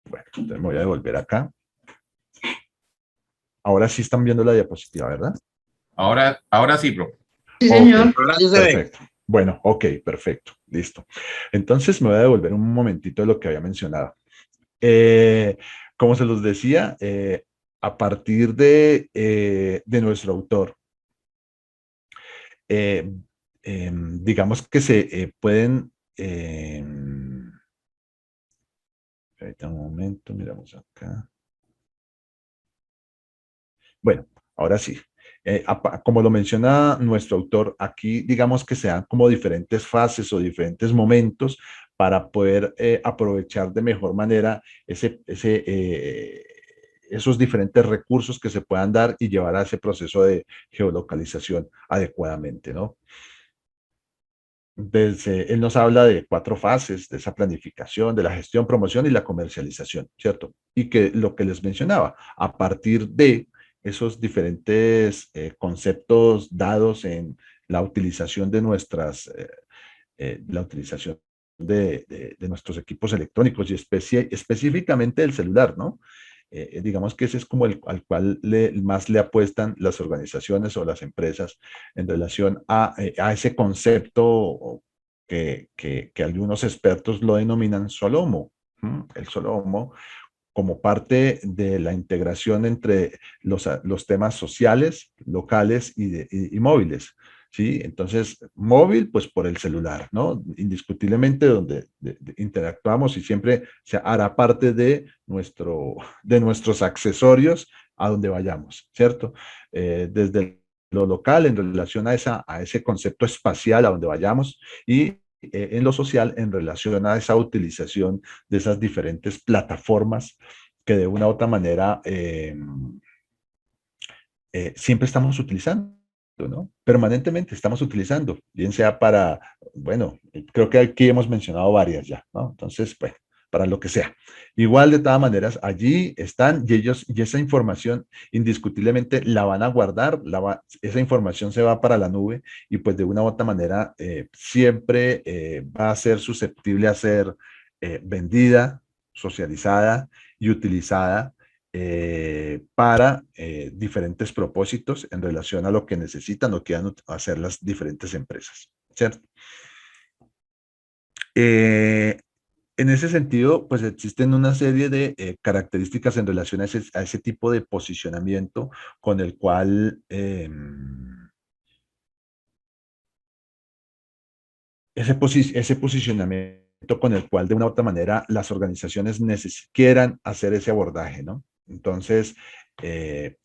[SPEAKER 1] Bueno, entonces me voy a devolver acá. Ahora sí están viendo la diapositiva, ¿verdad?
[SPEAKER 6] Ahora sí, profe.
[SPEAKER 5] Sí,
[SPEAKER 1] Ok,
[SPEAKER 5] señor.
[SPEAKER 1] perfecto. Bueno, ok, perfecto, listo. Entonces me voy a devolver un momentito de lo que había mencionado. Como se los decía, a partir de nuestro autor, eh, digamos que se pueden, ahorita un momento, miramos acá. Bueno, ahora sí. Como lo menciona nuestro autor, aquí digamos que se dan como diferentes fases o diferentes momentos para poder aprovechar de mejor manera esos diferentes recursos que se puedan dar y llevar a ese proceso de geolocalización adecuadamente, ¿no? Él nos habla de 4 fases de esa planificación, de la gestión, promoción y la comercialización, ¿cierto? Y que lo que les mencionaba, a partir de esos diferentes conceptos dados en la utilización de la utilización de nuestros equipos electrónicos y específicamente del celular, ¿no? Digamos que ese es como al cual más le apuestan las organizaciones o las empresas en relación a ese concepto que algunos expertos lo denominan solomo. El solomo como parte de la integración entre los temas sociales, locales y móviles. ¿Sí? Entonces, móvil, pues por el celular, ¿no? Indiscutiblemente donde interactuamos y siempre se hará parte de nuestros accesorios a donde vayamos, ¿cierto? Desde lo local en relación a ese concepto espacial a donde vayamos y en lo social en relación a esa utilización de esas diferentes plataformas que de una u otra manera siempre estamos utilizando, ¿no? Permanentemente estamos utilizando, bien sea para, bueno, creo que aquí hemos mencionado varias ya, ¿no? Entonces, bueno, para lo que sea. Igual, de todas maneras, allí están y esa información indiscutiblemente la van a guardar, esa información se va para la nube y pues de una u otra manera siempre va a ser susceptible a ser vendida, socializada y utilizada para diferentes propósitos en relación a lo que necesitan o quieran hacer las diferentes empresas, ¿cierto? En ese sentido, pues existen una serie de características en relación a ese tipo de posicionamiento con el cual ese posicionamiento con el cual de una u otra manera las organizaciones quieran hacer ese abordaje, ¿no? Entonces,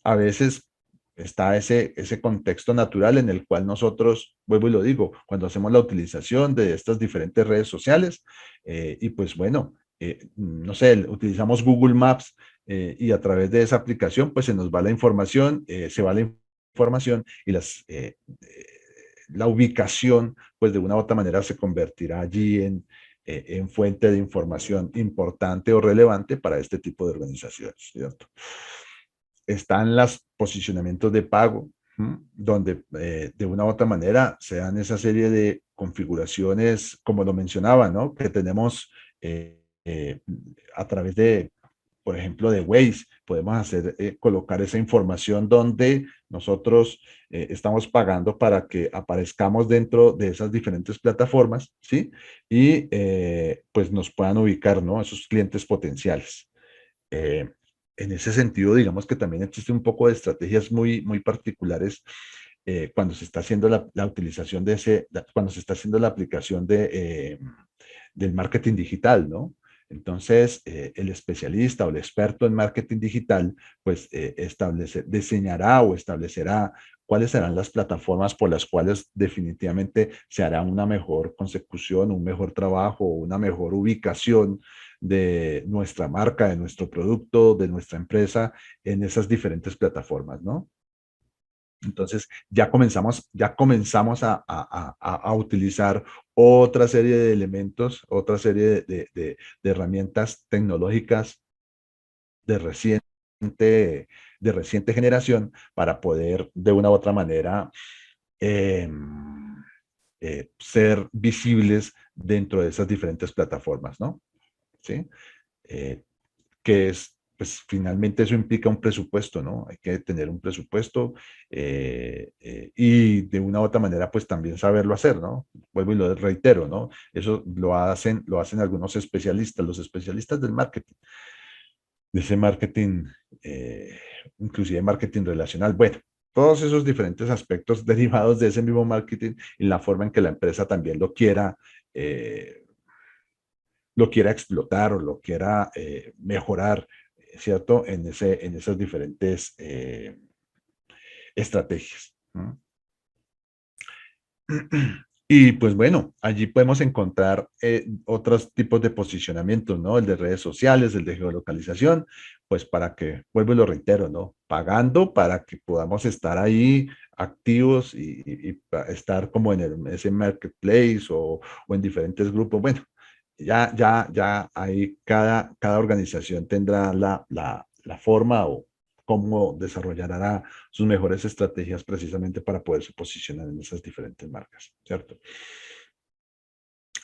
[SPEAKER 1] a veces está ese contexto natural en el cual nosotros, vuelvo y lo digo, cuando hacemos la utilización de estas diferentes redes sociales, y pues bueno, no sé, utilizamos Google Maps y a través de esa aplicación, pues se nos va la información, se va la información y la ubicación, pues de una u otra manera se convertirá allí en fuente de información importante o relevante para este tipo de organizaciones, ¿cierto? Están los posicionamientos de pago, donde de una u otra manera se dan esa serie de configuraciones, como lo mencionaba, ¿no? Que tenemos a través por ejemplo, de Waze, podemos hacer, colocar esa información donde nosotros estamos pagando para que aparezcamos dentro de esas diferentes plataformas, ¿sí? Y pues nos puedan ubicar, ¿no? Esos clientes potenciales. Eh, en ese sentido, digamos que también existe un poco de estrategias muy particulares cuando se está haciendo la utilización de cuando se está haciendo la aplicación del marketing digital, ¿no? Entonces, el especialista o el experto en marketing digital, pues diseñará o establecerá cuáles serán las plataformas por las cuales definitivamente se hará una mejor consecución, un mejor trabajo, una mejor ubicación de nuestra marca, de nuestro producto, de nuestra empresa en esas diferentes plataformas, ¿no? Entonces ya comenzamos a utilizar otra serie de elementos, otra serie de herramientas tecnológicas de reciente generación para poder de una u otra manera eh, ser visibles dentro de esas diferentes plataformas, ¿no? ¿Sí? Eh, que es, pues finalmente eso implica un presupuesto, ¿no? Hay que tener un presupuesto y de una u otra manera, pues también saberlo hacer, ¿no? Vuelvo y lo reitero, ¿no? Eso lo hacen algunos especialistas, los especialistas del marketing, de ese marketing, eh, inclusive marketing relacional. Bueno, todos esos diferentes aspectos derivados de ese mismo marketing y la forma en que la empresa también lo quiera explotar o lo quiera mejorar, ¿cierto? En esas diferentes estrategias, ¿no? Y pues bueno, allí podemos encontrar otros tipos de posicionamientos, ¿no? El de redes sociales, el de geolocalización, pues para que, vuelvo y lo reitero, ¿no? Pagando para que podamos estar ahí activos estar como en ese marketplace o en diferentes grupos. Bueno, ya ahí cada organización tendrá la forma o cómo desarrollará sus mejores estrategias precisamente para poderse posicionar en esas diferentes marcas, ¿cierto?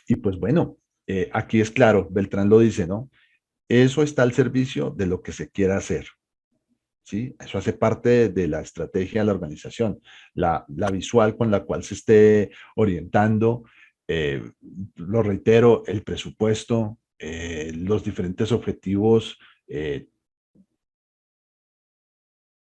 [SPEAKER 1] Y pues bueno, aquí es claro, Beltrán lo dice, ¿no? Eso está al servicio de lo que se quiera hacer, ¿sí? Eso hace parte de la estrategia de la organización, la visual con la cual se esté orientando, lo reitero, el presupuesto, los diferentes objetivos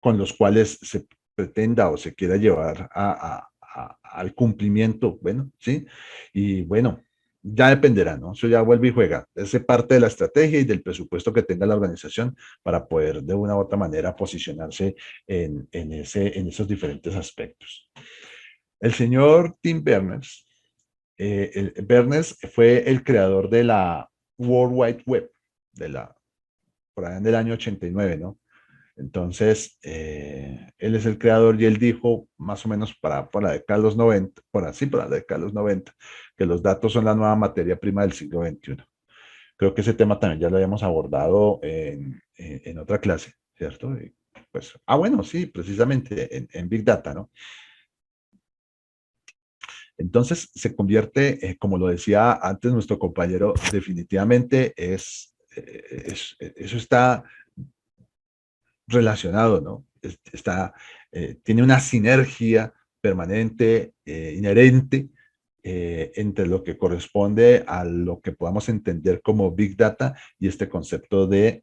[SPEAKER 1] con los cuales se pretenda o se quiera llevar al cumplimiento, bueno, ¿sí? Y bueno, ya dependerá, ¿no? Eso ya vuelve y juega. Es parte de la estrategia y del presupuesto que tenga la organización para poder de una u otra manera posicionarse en esos diferentes aspectos. El señor Tim Berners, Berners fue el creador de la World Wide Web, por allá en el año 89, ¿no? Entonces, él es el creador y él dijo, más o menos por la década de los 90, por la década de los 90, que los datos son la nueva materia prima del siglo XXI. Creo que ese tema también ya lo habíamos abordado en otra clase, ¿cierto? Y pues, bueno, sí, precisamente en Big Data, ¿no? Entonces se convierte, como lo decía antes nuestro compañero, definitivamente eso está relacionado, ¿no? Tiene una sinergia permanente, inherente, entre lo que corresponde a lo que podamos entender como Big Data y este concepto de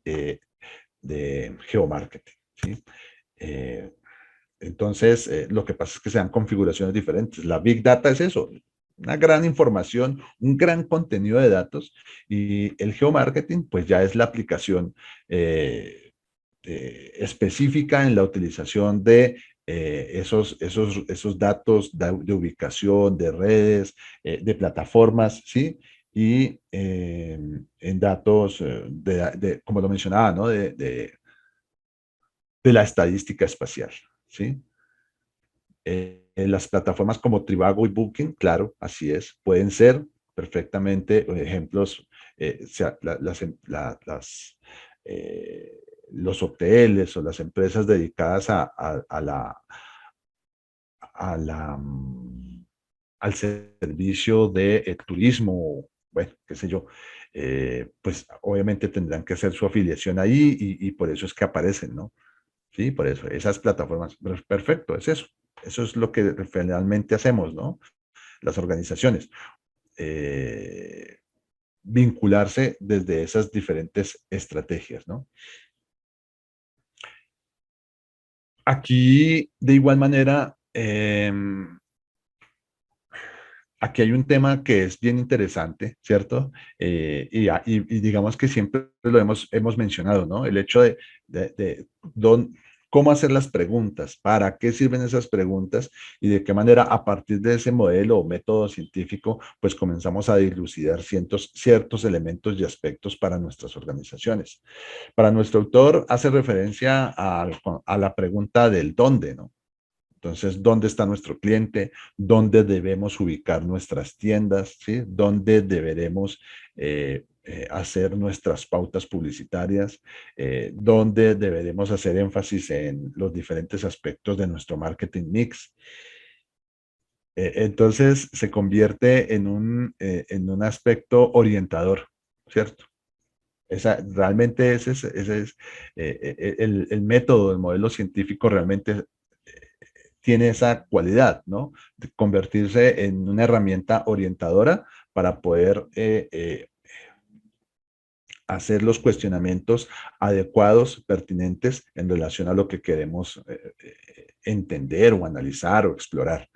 [SPEAKER 1] geomarketing, ¿sí? Eh, entonces, lo que pasa es que se dan configuraciones diferentes. La Big Data es eso, una gran información, un gran contenido de datos, y el geomarketing, pues ya es la aplicación específica en la utilización de esos datos de ubicación, de redes, de plataformas, ¿sí? Y en datos, como lo mencionaba, ¿no? De la estadística espacial, ¿sí? En las plataformas como Trivago y Booking, claro, así es, pueden ser perfectamente ejemplos, eh, los hoteles o las empresas dedicadas a la, al servicio de turismo bueno, qué sé yo, pues obviamente tendrán que hacer su afiliación ahí y por eso es que aparecen, ¿no? Sí, por eso, esas plataformas, perfecto, es eso. Eso es lo que realmente hacemos, ¿no? Las organizaciones. Eh, vincularse desde esas diferentes estrategias, ¿no? Aquí, de igual manera, aquí hay un tema que es bien interesante, ¿cierto? Y digamos que siempre lo hemos mencionado, ¿no? El hecho de cómo hacer las preguntas, para qué sirven esas preguntas y de qué manera a partir de ese modelo o método científico, pues comenzamos a dilucidar ciertos elementos y aspectos para nuestras organizaciones. Para nuestro autor hace referencia a la pregunta del dónde, ¿no? Entonces, ¿dónde está nuestro cliente? ¿Dónde debemos ubicar nuestras tiendas? ¿Sí? ¿Dónde deberemos hacer nuestras pautas publicitarias? ¿Dónde deberemos hacer énfasis en los diferentes aspectos de nuestro marketing mix? Entonces, se convierte en un aspecto orientador, ¿cierto? Realmente ese es el método, el modelo científico realmente tiene esa cualidad, ¿no? De convertirse en una herramienta orientadora para poder hacer los cuestionamientos adecuados, pertinentes en relación a lo que queremos entender o analizar o explorar,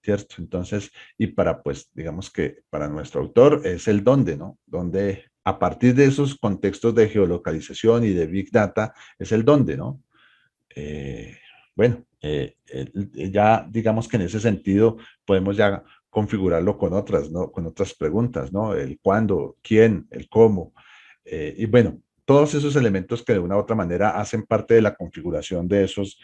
[SPEAKER 1] ¿cierto? Entonces, y para, pues, digamos que para nuestro autor es el dónde, ¿no? Donde a partir de esos contextos de geolocalización y de Big Data es el dónde, ¿no? Eh, bueno, ya digamos que en ese sentido podemos ya configurarlo con otras, ¿no? Con otras preguntas, ¿no? El cuándo, quién, el cómo. Y bueno, todos esos elementos que de una u otra manera hacen parte de la configuración de esos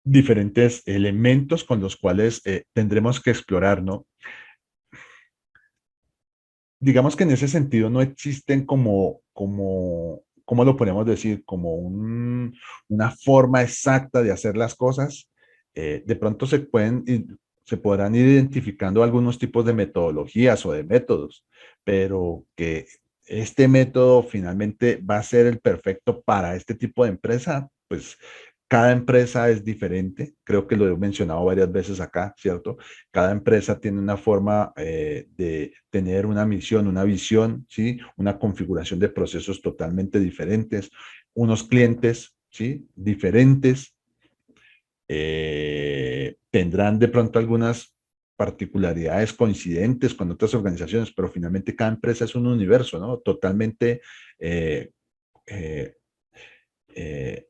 [SPEAKER 1] diferentes elementos con los cuales tendremos que explorar, ¿no? Digamos que en ese sentido no existen ¿cómo lo podemos decir? Como una forma exacta de hacer las cosas. De pronto se podrán ir identificando algunos tipos de metodologías o de métodos, pero que este método finalmente va a ser el perfecto para este tipo de empresa, pues cada empresa es diferente. Creo que lo he mencionado varias veces acá, ¿cierto? Cada empresa tiene una forma de tener una misión, una visión, ¿sí? Una configuración de procesos totalmente diferentes, unos clientes, ¿sí? Diferentes, tendrán de pronto algunas particularidades coincidentes con otras organizaciones, pero finalmente cada empresa es un universo, ¿no? Totalmente eh, eh, eh,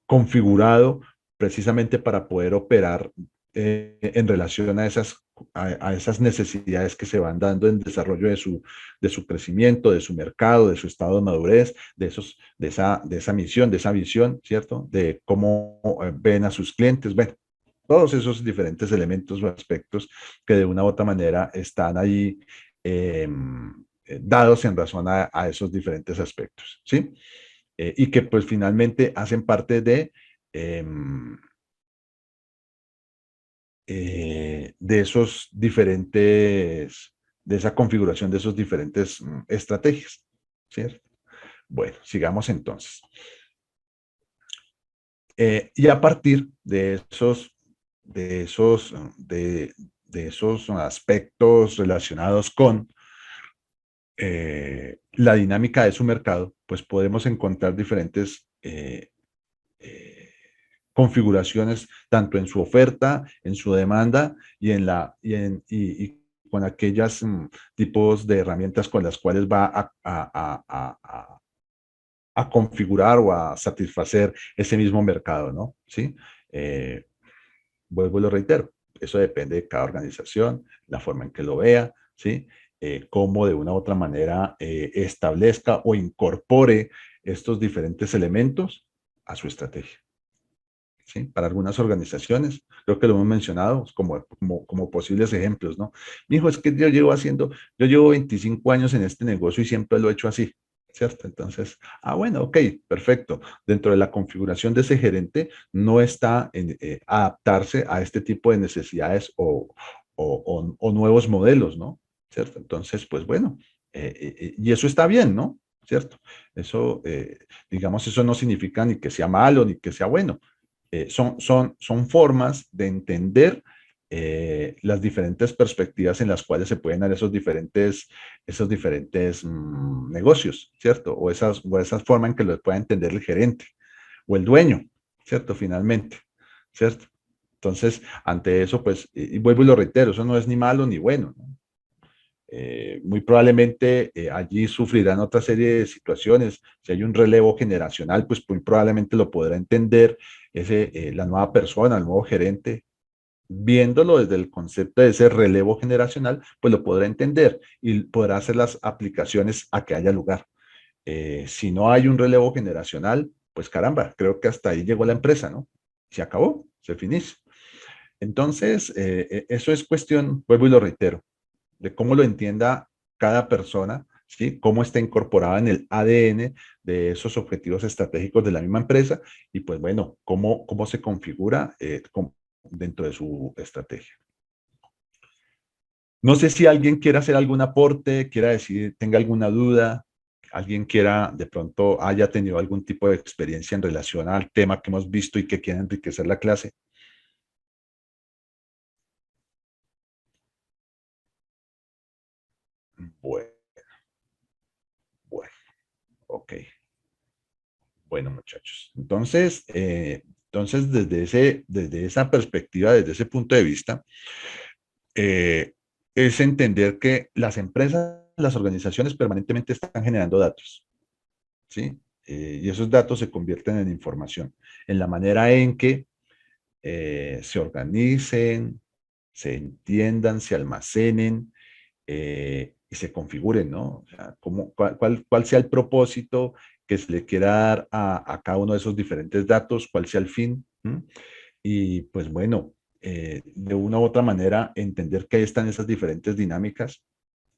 [SPEAKER 1] configurado precisamente para poder operar en relación a esas necesidades que se van dando en desarrollo de su crecimiento, de su mercado, de su estado de madurez, de esa misión, de esa visión, ¿cierto? De cómo ven a sus clientes. Bueno, todos esos diferentes elementos o aspectos que de una u otra manera están ahí eh, dados en razón a esos diferentes aspectos, ¿sí? Y que pues finalmente hacen parte em, de esos diferentes, de esa configuración de esos diferentes estrategias, ¿cierto? Bueno, sigamos entonces. Y a partir de esos aspectos relacionados con la dinámica de su mercado, pues podemos encontrar diferentes eh, configuraciones tanto en su oferta, en su demanda y y con aquellas tipos de herramientas con las cuales va a configurar o a satisfacer ese mismo mercado, ¿no? ¿Sí? Eh, vuelvo y lo reitero, eso depende de cada organización, la forma en que lo vea, ¿sí? Cómo de una u otra manera establezca o incorpore estos diferentes elementos a su estrategia. ¿Sí? Para algunas organizaciones, creo que lo hemos mencionado como posibles ejemplos, ¿no? Mijo, es que yo llevo 25 años en este negocio y siempre lo he hecho así, ¿cierto? Entonces, bueno, ok, perfecto. Dentro de la configuración de ese gerente no está en adaptarse a este tipo de necesidades o nuevos modelos, ¿no? ¿Cierto? Entonces, pues bueno, Y eso está bien, ¿no? ¿Cierto? Eso, digamos, eso no significa ni que sea malo ni que sea bueno. Son formas de entender las diferentes perspectivas en las cuales se pueden dar esos diferentes negocios, ¿cierto? O esas formas en que lo pueda entender el gerente o el dueño, ¿cierto? Finalmente, ¿cierto? Entonces, ante eso, pues, y vuelvo y lo reitero, eso no es ni malo ni bueno, ¿no? Muy probablemente allí sufrirán otra serie de situaciones. Si hay un relevo generacional, pues muy probablemente lo podrá entender la nueva persona, el nuevo gerente, viéndolo desde el concepto de ese relevo generacional, pues lo podrá entender y podrá hacer las aplicaciones a que haya lugar. Si no hay un relevo generacional, pues caramba, creo que hasta ahí llegó la empresa, ¿no? Se acabó, se finisce. Entonces, eso es cuestión, vuelvo y lo reitero, de cómo lo entienda cada persona, ¿sí? Cómo está incorporada en el ADN de esos objetivos estratégicos de la misma empresa y pues bueno, cómo se configura dentro de su estrategia. No sé si alguien quiera hacer algún aporte, quiera decir, tenga alguna duda, alguien quiera de pronto haya tenido algún tipo de experiencia en relación al tema que hemos visto y que quiera enriquecer la clase. Bueno, bueno, ok. Bueno, muchachos. Entonces desde esa perspectiva, desde ese punto de vista, eh, es entender que las empresas, las organizaciones permanentemente están generando datos, ¿sí? Y esos datos se convierten en información, en la manera en que se organicen, se entiendan, se almacenen y se configuren, ¿no? O sea, cuál sea el propósito que se le quiera dar a cada uno de esos diferentes datos, cuál sea el fin. ¿M? Y pues bueno, de una u otra manera, entender que ahí están esas diferentes dinámicas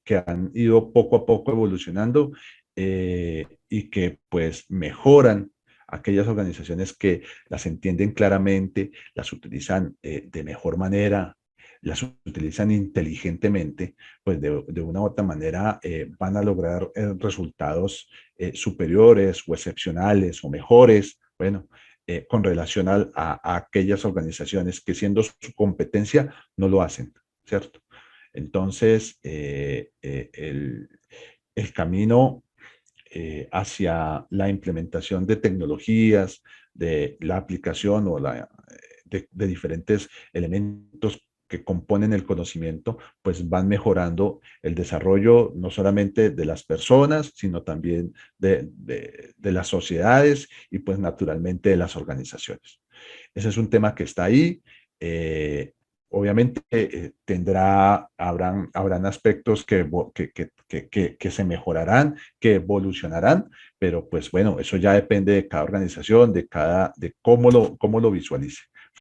[SPEAKER 1] que han ido poco a poco evolucionando y que pues mejoran aquellas organizaciones que las entienden claramente, las utilizan de mejor manera, las utilizan inteligentemente, pues de una u otra manera van a lograr resultados superiores o excepcionales o mejores, bueno, con relación a aquellas organizaciones que siendo su competencia no lo hacen, ¿cierto? Entonces, el camino hacia la implementación de tecnologías, de la aplicación de diferentes elementos que componen el conocimiento, pues van mejorando el desarrollo no solamente de las personas, sino también de las sociedades y pues naturalmente de las organizaciones. Ese es un tema que está ahí. Obviamente habrán aspectos que se mejorarán, que evolucionarán, pero pues bueno, eso ya depende de cada organización, de cómo lo visualice.